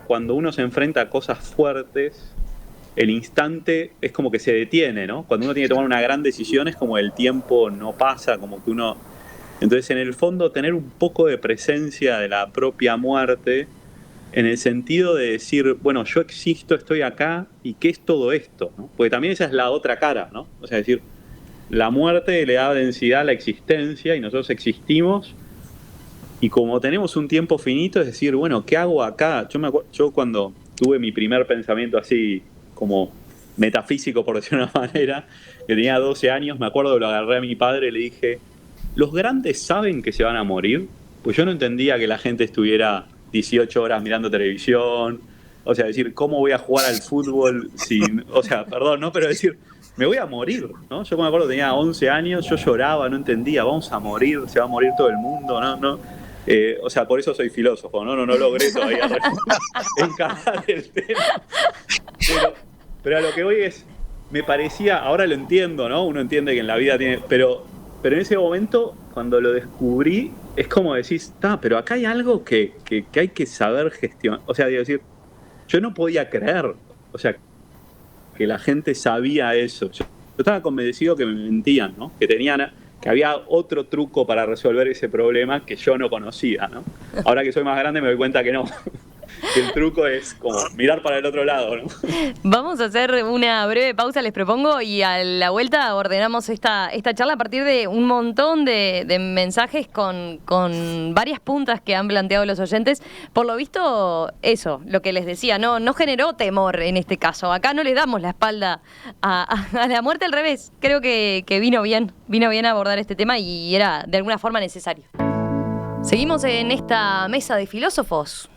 Speaker 3: cuando uno se enfrenta a cosas fuertes, el instante es como que se detiene, ¿no? Cuando uno tiene que tomar una gran decisión es como el tiempo no pasa, como que uno... Entonces, en el fondo, tener un poco de presencia de la propia muerte, en el sentido de decir, bueno, yo existo, estoy acá, ¿y qué es todo esto? ¿No? Porque también esa es la otra cara, ¿no? O sea, decir, la muerte le da densidad a la existencia y nosotros existimos, Y como tenemos un tiempo finito, es decir, bueno, ¿qué hago acá? Yo cuando tuve mi primer pensamiento así como metafísico, por decirlo de una manera, que tenía 12 años, me acuerdo que lo agarré a mi padre y le dije, ¿los grandes saben que se van a morir? Pues yo no entendía que la gente estuviera 18 horas mirando televisión, o sea, decir, ¿cómo voy a jugar al fútbol sin, o sea, perdón, ¿no? Pero decir, me voy a morir, ¿no? Yo me acuerdo, tenía 11 años, yo lloraba, no entendía, vamos a morir, se va a morir todo el mundo, ¿no? O sea, por eso soy filósofo, no logré todavía encajar el tema. Pero a lo que voy es, me parecía, ahora lo entiendo, ¿no? Uno entiende que en la vida tiene, pero en ese momento, cuando lo descubrí, es como decís, pero acá hay algo que hay que saber gestionar. O sea, digo, decir, yo no podía creer, o sea, que la gente sabía eso. Yo estaba convencido que me mentían, ¿no? Que había otro truco para resolver ese problema que yo no conocía, ¿no? Ahora que soy más grande me doy cuenta que no. Que el truco es como mirar para el otro lado, ¿no?
Speaker 1: Vamos a hacer una breve pausa, les propongo, y a la vuelta ordenamos esta charla a partir de un montón de mensajes con varias puntas que han planteado los oyentes. Por lo visto, eso, lo que les decía, no generó temor en este caso. Acá no le damos la espalda a la muerte, al revés. Creo que vino bien a abordar este tema y era de alguna forma necesario. Seguimos en esta mesa de filósofos.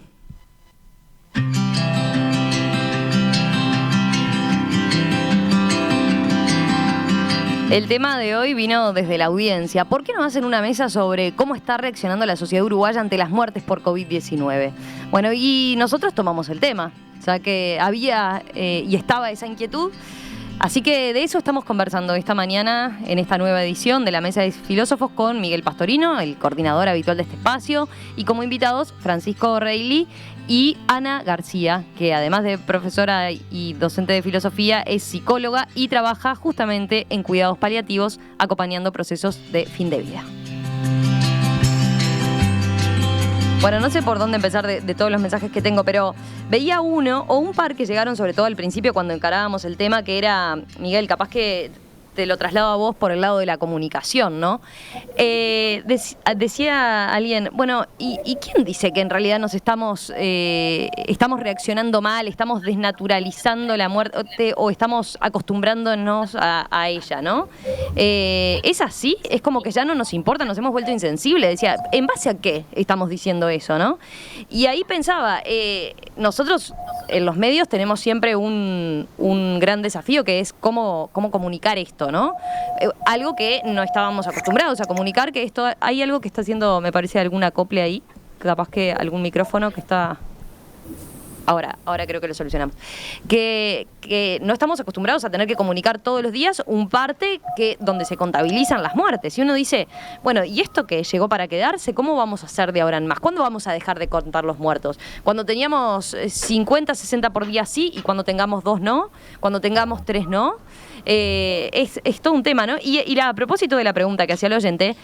Speaker 1: El tema de hoy vino desde la audiencia. ¿Por qué no hacen una mesa sobre cómo está reaccionando la sociedad uruguaya ante las muertes por COVID-19? Bueno, y nosotros tomamos el tema, ya que había y estaba esa inquietud. Así que de eso estamos conversando esta mañana en esta nueva edición de la Mesa de Filósofos con Miguel Pastorino, el coordinador habitual de este espacio, y como invitados Francisco Reilly y Ana García, que además de profesora y docente de filosofía, es psicóloga y trabaja justamente en cuidados paliativos, acompañando procesos de fin de vida. Bueno, no sé por dónde empezar de todos los mensajes que tengo, pero veía uno o un par que llegaron sobre todo al principio cuando encarábamos el tema, que era, Miguel, capaz que te lo traslado a vos por el lado de la comunicación, ¿no? Decía alguien, bueno, ¿y quién dice que en realidad nos estamos reaccionando mal, estamos desnaturalizando la muerte o estamos acostumbrándonos a ella, ¿no? ¿Es así? Es como que ya no nos importa, nos hemos vuelto insensibles. Decía, ¿en base a qué estamos diciendo eso, no? Y ahí pensaba, nosotros en los medios tenemos siempre un gran desafío, que es cómo comunicar esto, ¿no? Algo que no estábamos acostumbrados a comunicar, que esto hay algo que está haciendo, me parece, algún acople ahí, capaz que algún micrófono que está... Ahora creo que lo solucionamos. Que no estamos acostumbrados a tener que comunicar todos los días un parte donde se contabilizan las muertes. Y uno dice, bueno, ¿y esto que llegó para quedarse? ¿Cómo vamos a hacer de ahora en más? ¿Cuándo vamos a dejar de contar los muertos? Cuando teníamos 50, 60 por día sí, y cuando tengamos 2 no, cuando tengamos 3 no. Es todo un tema, ¿no? Y a propósito de la pregunta que hacía el oyente,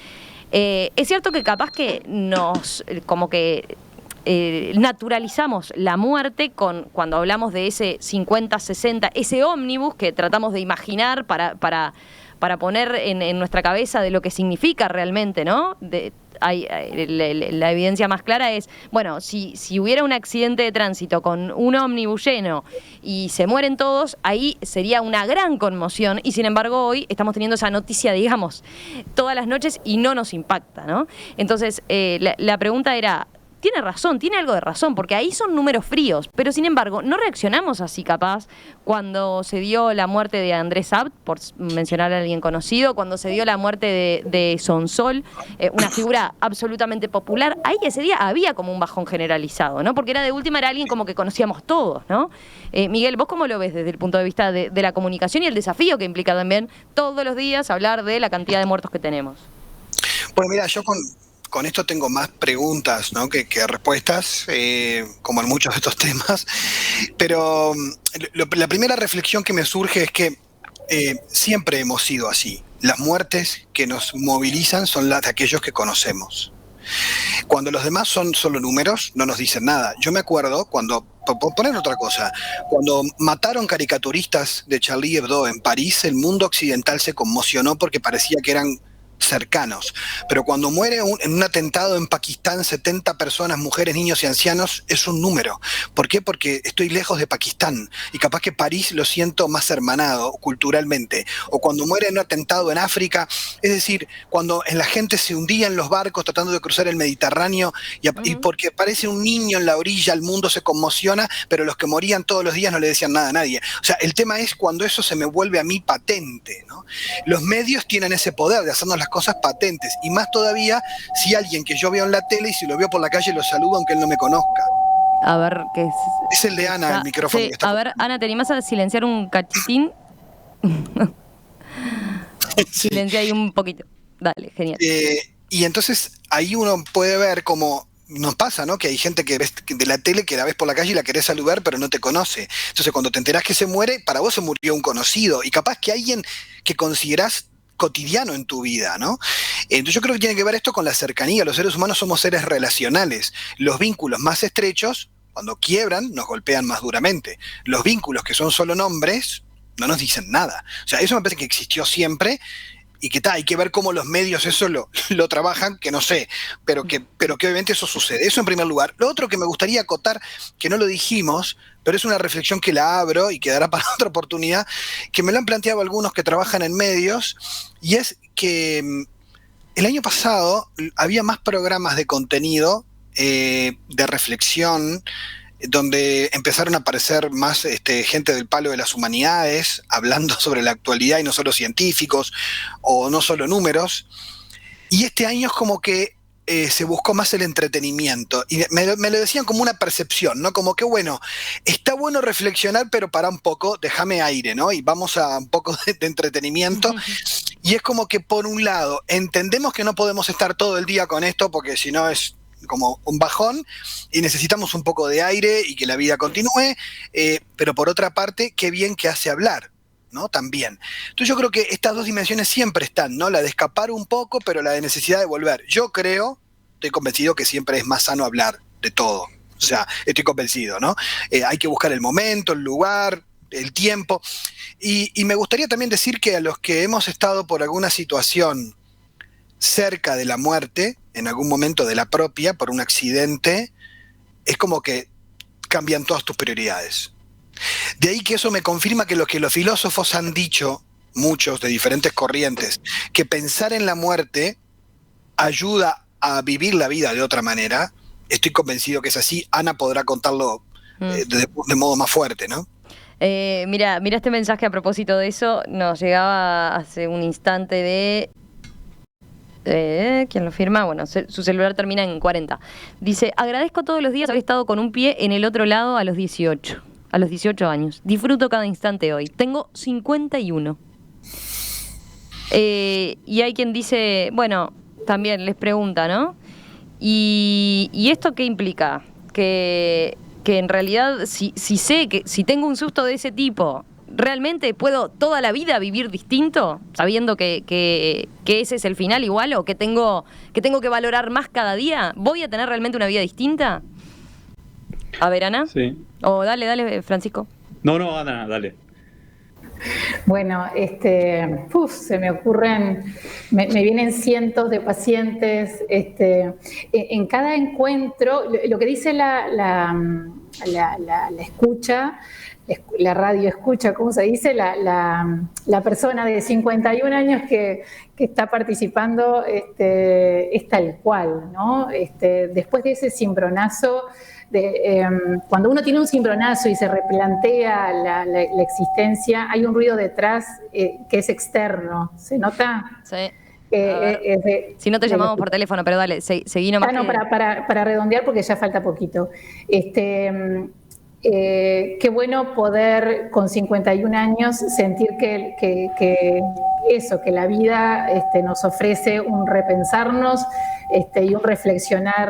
Speaker 1: es cierto que capaz que nos como que naturalizamos la muerte cuando hablamos de ese 50, 60, ese ómnibus que tratamos de imaginar para poner en nuestra cabeza de lo que significa realmente, ¿no? La evidencia más clara es, bueno, si hubiera un accidente de tránsito con un ómnibus lleno y se mueren todos, ahí sería una gran conmoción, y sin embargo hoy estamos teniendo esa noticia, digamos, todas las noches y no nos impacta, ¿no? Entonces, la pregunta era, tiene razón, tiene algo de razón, porque ahí son números fríos, pero sin embargo no reaccionamos así capaz cuando se dio la muerte de Andrés Abt, por mencionar a alguien conocido, cuando se dio la muerte de Sonsol, una figura absolutamente popular. Ahí ese día había como un bajón generalizado, ¿no? Porque de última era alguien como que conocíamos todos, ¿no? Miguel, ¿vos cómo lo ves desde el punto de vista de la comunicación y el desafío que implica también todos los días hablar de la cantidad de muertos que tenemos?
Speaker 2: Bueno, mira, yo con esto tengo más preguntas, ¿no? que respuestas, como en muchos de estos temas. Pero la primera reflexión que me surge es que siempre hemos sido así. Las muertes que nos movilizan son las de aquellos que conocemos. Cuando los demás son solo números, no nos dicen nada. Yo me acuerdo cuando, por poner otra cosa, cuando mataron caricaturistas de Charlie Hebdo en París, el mundo occidental se conmocionó porque parecía que eran cercanos. Pero cuando muere en un atentado en Pakistán 70 personas, mujeres, niños y ancianos, es un número. ¿Por qué? Porque estoy lejos de Pakistán y capaz que París lo siento más hermanado culturalmente. O cuando muere en un atentado en África, es decir, cuando la gente se hundía en los barcos tratando de cruzar el Mediterráneo y porque aparece un niño en la orilla, el mundo se conmociona, pero los que morían todos los días no le decían nada a nadie. O sea, el tema es cuando eso se me vuelve a mí patente, ¿no? Los medios tienen ese poder de hacernos las cosas patentes, y más todavía si alguien que yo veo en la tele y si lo veo por la calle lo saludo aunque él no me conozca.
Speaker 1: A ver, ¿qué es?
Speaker 2: Es el de Ana, el micrófono.
Speaker 1: Sí,
Speaker 2: que está
Speaker 1: a ver, Ana, ¿te animás a silenciar un cachitín?
Speaker 2: Sí.
Speaker 1: Silencia ahí un poquito. Dale, genial.
Speaker 2: Y entonces ahí uno puede ver cómo nos pasa, ¿no? Que hay gente que ves de la tele que la ves por la calle y la querés saludar pero no te conoce. Entonces cuando te enterás que se muere, para vos se murió un conocido y capaz que alguien que considerás cotidiano en tu vida, ¿no? Entonces yo creo que tiene que ver esto con la cercanía. Los seres humanos somos seres relacionales. Los vínculos más estrechos, cuando quiebran, nos golpean más duramente. Los vínculos que son solo nombres, no nos dicen nada. O sea, eso me parece que existió siempre y que hay que ver cómo los medios eso lo trabajan, que no sé, pero que obviamente eso sucede. Eso en primer lugar. Lo otro que me gustaría acotar, que no lo dijimos, pero es una reflexión que la abro y quedará para otra oportunidad, que me lo han planteado algunos que trabajan en medios, y es que el año pasado había más programas de contenido, de reflexión, donde empezaron a aparecer más gente del palo de las humanidades, hablando sobre la actualidad y no solo científicos, o no solo números. Y este año es como que se buscó más el entretenimiento. Y me lo decían como una percepción, ¿no? Como que, bueno, está bueno reflexionar, pero para un poco, déjame aire, ¿no? Y vamos a un poco de entretenimiento. Y es como que, por un lado, entendemos que no podemos estar todo el día con esto, porque si no es como un bajón, y necesitamos un poco de aire y que la vida continúe, pero por otra parte, qué bien que hace hablar, ¿no? También. Entonces yo creo que estas dos dimensiones siempre están, ¿no? La de escapar un poco, pero la de necesidad de volver. Yo creo, estoy convencido que siempre es más sano hablar de todo. O sea, estoy convencido, ¿no? Hay que buscar el momento, el lugar, el tiempo. Y me gustaría también decir que a los que hemos estado por alguna situación cerca de la muerte, en algún momento de la propia, por un accidente, es como que cambian todas tus prioridades. De ahí que eso me confirma que lo que los filósofos han dicho, muchos de diferentes corrientes, que pensar en la muerte ayuda a vivir la vida de otra manera. Estoy convencido que es así. Ana podrá contarlo de modo más fuerte, ¿no?
Speaker 1: Mira este mensaje a propósito de eso. Nos llegaba hace un instante de... ¿quién lo firma? Bueno, su celular termina en 40. Dice, agradezco todos los días haber estado con un pie en el otro lado a los 18 años. Disfruto cada instante hoy. Tengo 51. Y hay quien dice, bueno, también les pregunta, ¿no? ¿Y esto qué implica? Que en realidad, si sé que si tengo un susto de ese tipo, ¿realmente puedo toda la vida vivir distinto? Sabiendo que ese es el final igual, o que tengo que valorar más cada día. ¿Voy a tener realmente una vida distinta? A ver, Ana.
Speaker 3: Sí.
Speaker 1: O dale, Francisco.
Speaker 3: No, Ana, dale.
Speaker 4: Bueno, se me ocurren, me vienen cientos de pacientes. En cada encuentro, lo que dice la escucha, la radio escucha, ¿cómo se dice? La persona de 51 años que está participando es tal cual, ¿no? Después de ese cimbronazo, cuando uno tiene un cimbronazo y se replantea la existencia, hay un ruido detrás que es externo, ¿se nota?
Speaker 1: Sí. Si no te llamamos por teléfono, pero dale, seguí nomás.
Speaker 4: No, para redondear porque ya falta poquito. Qué bueno poder con 51 años sentir que la vida nos ofrece un repensarnos y un reflexionar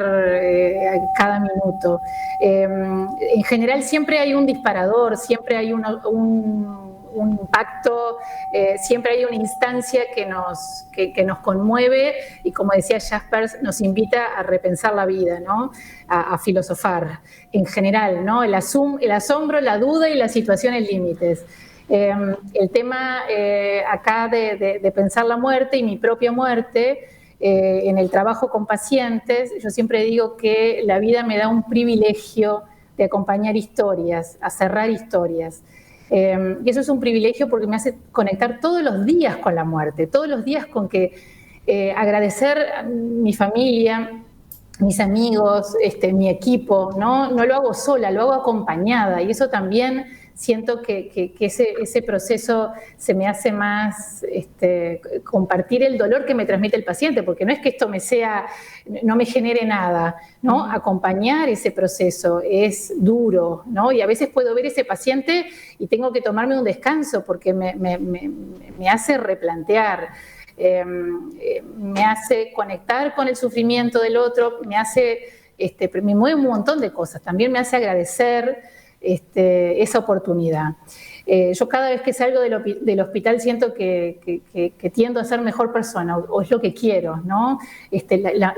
Speaker 4: cada minuto. En general siempre hay un disparador, siempre hay un impacto, siempre hay una instancia que nos conmueve y, como decía Jaspers, nos invita a repensar la vida, ¿no? A filosofar en general, ¿no? El asombro, la duda y las situaciones límites. El tema acá de pensar la muerte y mi propia muerte, en el trabajo con pacientes, yo siempre digo que la vida me da un privilegio de acompañar historias, a cerrar historias. Y eso es un privilegio porque me hace conectar todos los días con la muerte, todos los días con que agradecer a mi familia, mis amigos, mi equipo, ¿no? No lo hago sola, lo hago acompañada, y eso también siento que ese proceso se me hace más compartir el dolor que me transmite el paciente, porque no es que esto no me genere nada, ¿no? Acompañar ese proceso es duro, ¿no? Y a veces puedo ver ese paciente y tengo que tomarme un descanso porque me hace replantear. Me hace conectar con el sufrimiento del otro, me mueve un montón de cosas, también me hace agradecer esa oportunidad. Yo cada vez que salgo del hospital siento que tiendo a ser mejor persona, o es lo que quiero, ¿no?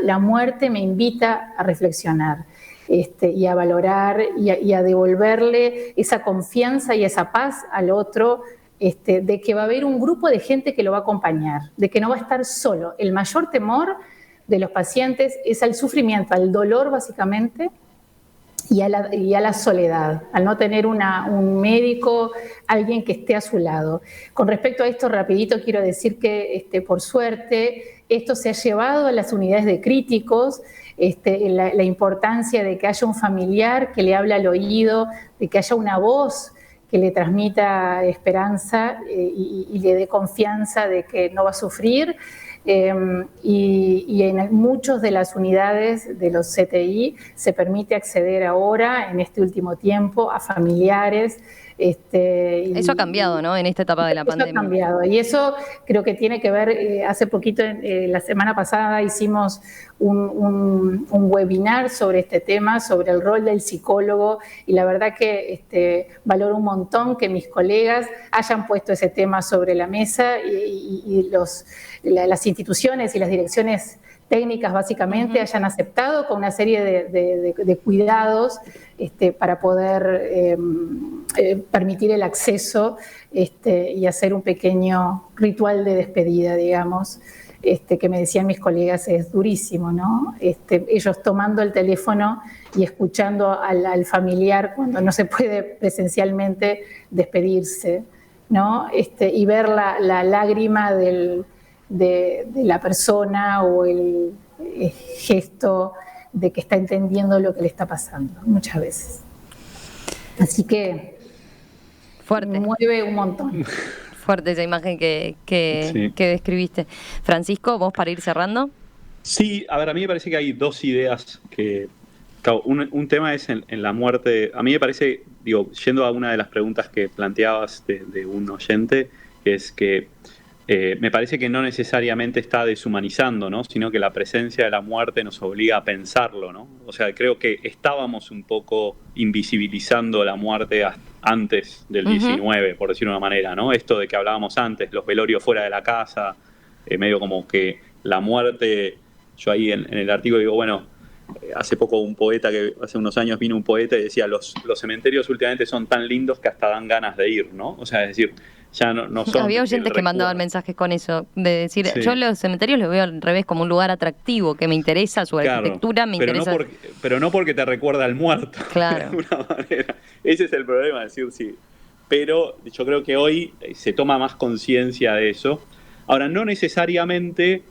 Speaker 4: La muerte me invita a reflexionar y a valorar y a devolverle esa confianza y esa paz al otro, de que va a haber un grupo de gente que lo va a acompañar, de que no va a estar solo. El mayor temor de los pacientes es al sufrimiento, al dolor básicamente, y a la soledad, al no tener un médico, alguien que esté a su lado. Con respecto a esto, rapidito quiero decir que por suerte esto se ha llevado a las unidades de críticos, la importancia de que haya un familiar que le hable al oído, de que haya una voz que le transmita esperanza y le dé confianza de que no va a sufrir. Y en muchas de las unidades de los CTI se permite acceder ahora, en este último tiempo, a familiares.
Speaker 1: Eso ha cambiado, ¿no? En esta etapa de la pandemia.
Speaker 4: Eso ha cambiado, y eso creo que tiene que ver, hace poquito, la semana pasada hicimos un webinar sobre este tema, sobre el rol del psicólogo, y la verdad que valoro un montón que mis colegas hayan puesto ese tema sobre la mesa y las instituciones y las direcciones técnicas básicamente hayan aceptado con una serie de cuidados para poder permitir el acceso y hacer un pequeño ritual de despedida, digamos, que me decían mis colegas es durísimo, ¿no? Ellos tomando el teléfono y escuchando al familiar cuando no se puede presencialmente despedirse, ¿no? Y ver la lágrima de la persona o el gesto de que está entendiendo lo que le está pasando muchas veces. Así que
Speaker 1: fuerte.
Speaker 4: Mueve un montón.
Speaker 1: Fuerte esa imagen que describiste. Francisco, ¿vos para ir cerrando?
Speaker 3: Sí, a ver, a mí me parece que hay dos ideas que... Claro, un tema es en la muerte. A mí me parece, yendo a una de las preguntas que planteabas de un oyente, que es que me parece que no necesariamente está deshumanizando, ¿no? Sino que la presencia de la muerte nos obliga a pensarlo, ¿no? O sea, creo que estábamos un poco invisibilizando la muerte antes del 19, por decirlo de una manera, ¿no? Esto de que hablábamos antes, los velorios fuera de la casa, medio como que la muerte, yo ahí en el artículo digo, bueno, hace poco hace unos años vino un poeta y decía, los cementerios últimamente son tan lindos que hasta dan ganas de ir, ¿no? O sea, es decir, ya no son...
Speaker 1: Había oyentes que mandaban mensajes con eso, de decir, yo los cementerios los veo al revés, como un lugar atractivo, que me interesa su arquitectura, me interesa...
Speaker 3: Pero no porque te recuerda al muerto,
Speaker 1: claro.
Speaker 3: De alguna manera. Ese es el problema, decir sí. Pero yo creo que hoy se toma más conciencia de eso. Ahora, no necesariamente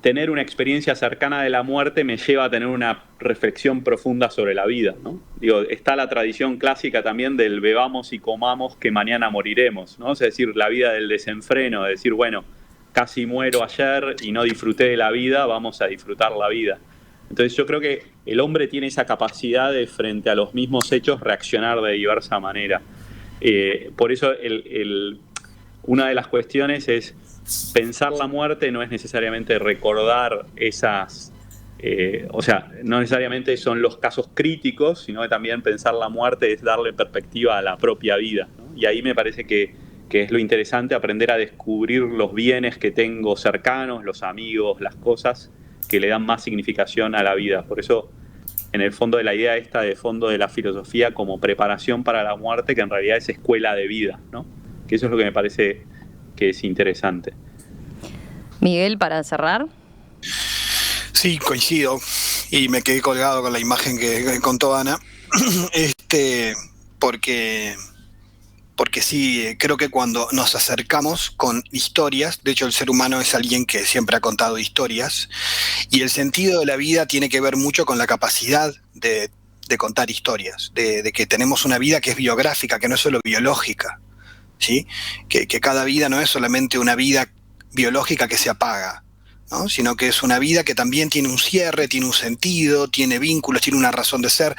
Speaker 3: tener una experiencia cercana de la muerte me lleva a tener una reflexión profunda sobre la vida, ¿no? Está la tradición clásica también del bebamos y comamos que mañana moriremos, ¿no? Es decir, la vida del desenfreno, de decir, bueno, casi muero ayer y no disfruté de la vida, vamos a disfrutar la vida. Entonces yo creo que el hombre tiene esa capacidad de, frente a los mismos hechos, reaccionar de diversa manera. Por eso una de las cuestiones es pensar la muerte no es necesariamente recordar esas, o sea, no necesariamente son los casos críticos, sino que también pensar la muerte es darle perspectiva a la propia vida, ¿no? Y ahí me parece que es lo interesante, aprender a descubrir los bienes que tengo cercanos, los amigos, las cosas que le dan más significación a la vida. Por eso, en el fondo de la idea esta de fondo de la filosofía como preparación para la muerte, que en realidad es escuela de vida, ¿no? Que eso es lo que me parece que es interesante.
Speaker 1: Miguel, para cerrar.
Speaker 2: Sí, coincido. Y me quedé colgado con la imagen que contó Ana. Porque sí, creo que cuando nos acercamos con historias, de hecho el ser humano es alguien que siempre ha contado historias, y el sentido de la vida tiene que ver mucho con la capacidad de contar historias, de que tenemos una vida que es biográfica, que no es solo biológica, ¿sí? Que cada vida no es solamente una vida biológica que se apaga, ¿no? Sino que es una vida que también tiene un cierre, tiene un sentido, tiene vínculos, tiene una razón de ser.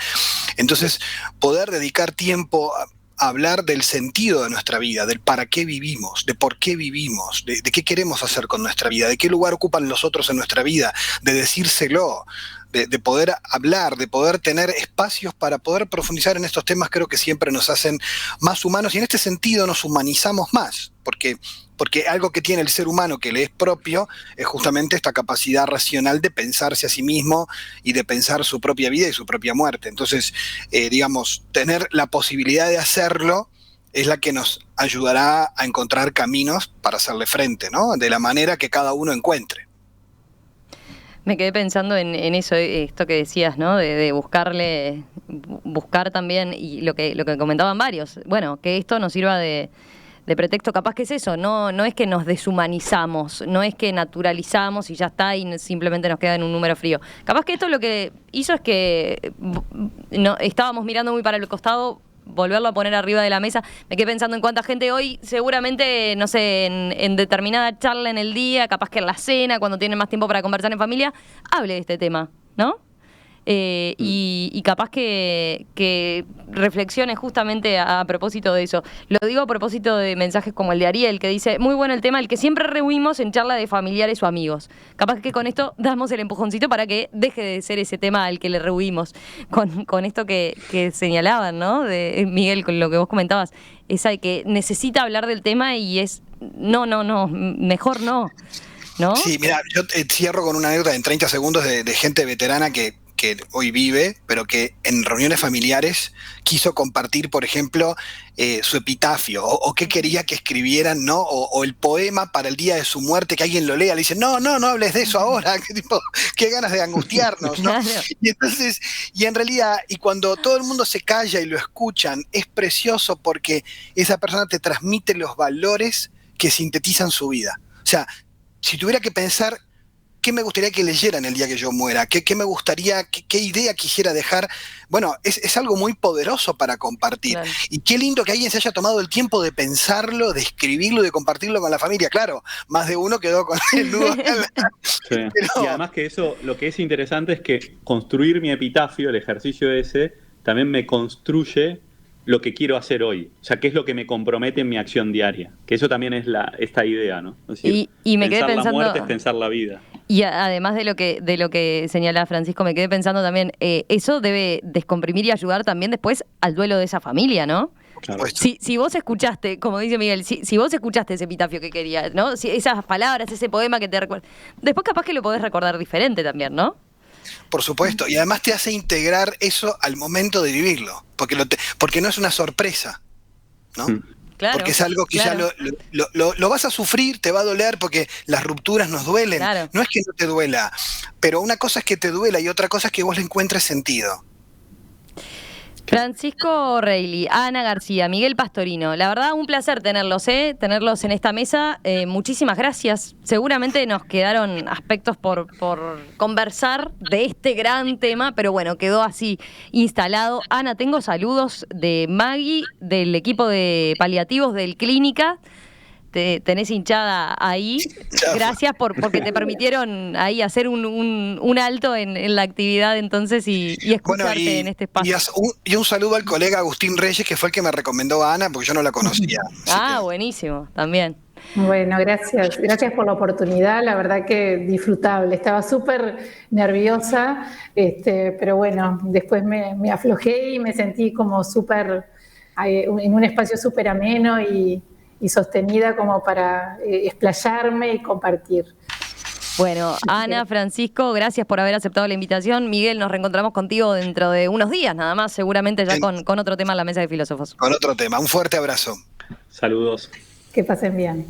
Speaker 2: Entonces, poder dedicar tiempo a hablar del sentido de nuestra vida, del para qué vivimos, de por qué vivimos, de qué queremos hacer con nuestra vida, de qué lugar ocupan los otros en nuestra vida, de decírselo, de poder hablar, de poder tener espacios para poder profundizar en estos temas, creo que siempre nos hacen más humanos, y en este sentido nos humanizamos más, porque algo que tiene el ser humano que le es propio es justamente esta capacidad racional de pensarse a sí mismo y de pensar su propia vida y su propia muerte. Entonces, digamos, tener la posibilidad de hacerlo es la que nos ayudará a encontrar caminos para hacerle frente, ¿no? De la manera que cada uno encuentre.
Speaker 1: Me quedé pensando en eso, esto que decías, ¿no? De buscar también, y lo que comentaban varios, bueno, que esto nos sirva de pretexto. Capaz que es eso, no es que nos deshumanizamos, no es que naturalizamos y ya está y simplemente nos queda en un número frío. Capaz que esto lo que hizo es que estábamos mirando muy para el costado, volverlo a poner arriba de la mesa. Me quedé pensando en cuánta gente hoy seguramente, no sé, en determinada charla en el día, capaz que en la cena, cuando tienen más tiempo para conversar en familia, hable de este tema, ¿no? Y capaz que reflexione justamente a propósito de eso. Lo digo a propósito de mensajes como el de Ariel, que dice, muy bueno el tema, el que siempre rehuimos en charla de familiares o amigos. Capaz que con esto damos el empujoncito para que deje de ser ese tema al que le rehuimos. Con esto que señalaban, ¿no? De Miguel, con lo que vos comentabas, esa de que necesita hablar del tema y es, no, mejor no. ¿No?
Speaker 2: Sí, mira, yo cierro con una anécdota en 30 segundos de gente veterana que hoy vive, pero que en reuniones familiares quiso compartir, por ejemplo, su epitafio, o qué quería que escribieran, ¿no? O el poema para el día de su muerte, que alguien lo lea. Le dice, no hables de eso ahora, qué ganas de angustiarnos, ¿no?
Speaker 1: Claro.
Speaker 2: Y entonces, y en realidad, y cuando todo el mundo se calla y lo escuchan, es precioso porque esa persona te transmite los valores que sintetizan su vida. O sea, si tuviera que pensar qué me gustaría que leyeran el día que yo muera, qué me gustaría, qué idea quisiera dejar, bueno, es algo muy poderoso para compartir. Claro. Y qué lindo que alguien se haya tomado el tiempo de pensarlo, de escribirlo, de compartirlo con la familia. Claro, más de uno quedó con el nudo.
Speaker 3: Sí. Pero... Y además que eso, lo que es interesante es que construir mi epitafio, el ejercicio ese, también me construye lo que quiero hacer hoy, o sea, qué es lo que me compromete en mi acción diaria, que eso también es esta idea, ¿no? Es decir,
Speaker 1: y me quedé
Speaker 3: pensar
Speaker 1: pensando,
Speaker 3: la muerte es pensar la vida.
Speaker 1: Y además de lo que señala Francisco, me quedé pensando también, eso debe descomprimir y ayudar también después al duelo de esa familia, ¿no?
Speaker 3: Claro.
Speaker 1: Si vos escuchaste, como dice Miguel, si vos escuchaste ese epitafio que querías, ¿no? Si esas palabras, ese poema que te recuerda, después capaz que lo podés recordar diferente también, ¿no?
Speaker 2: Por supuesto, y además te hace integrar eso al momento de vivirlo, porque no es una sorpresa, ¿no?
Speaker 1: Claro,
Speaker 2: porque es algo que
Speaker 1: claro.
Speaker 2: ya lo vas a sufrir, te va a doler, porque las rupturas nos duelen. Claro. No es que no te duela, pero una cosa es que te duela y otra cosa es que vos le encuentres sentido.
Speaker 1: Francisco Reilly, Ana García, Miguel Pastorino, la verdad un placer tenerlos en esta mesa, muchísimas gracias. Seguramente nos quedaron aspectos por conversar de este gran tema, pero bueno, quedó así instalado. Ana, tengo saludos de Maggie, del equipo de paliativos del Clínica. Tenés hinchada ahí. Gracias porque te permitieron ahí hacer un alto en la actividad entonces y escucharte en este espacio.
Speaker 2: Y un saludo al colega Agustín Reyes, que fue el que me recomendó a Ana, porque yo no la conocía.
Speaker 1: Buenísimo, también.
Speaker 4: Bueno, gracias por la oportunidad, la verdad que disfrutable. Estaba súper nerviosa, pero bueno, después me aflojé y me sentí como súper en un espacio súper ameno y sostenida como para explayarme y compartir.
Speaker 1: Bueno, Ana, Francisco, gracias por haber aceptado la invitación. Miguel, nos reencontramos contigo dentro de unos días, nada más, seguramente ya con otro tema en la mesa de filósofos.
Speaker 2: Con otro tema. Un fuerte abrazo.
Speaker 3: Saludos.
Speaker 4: Que pasen bien.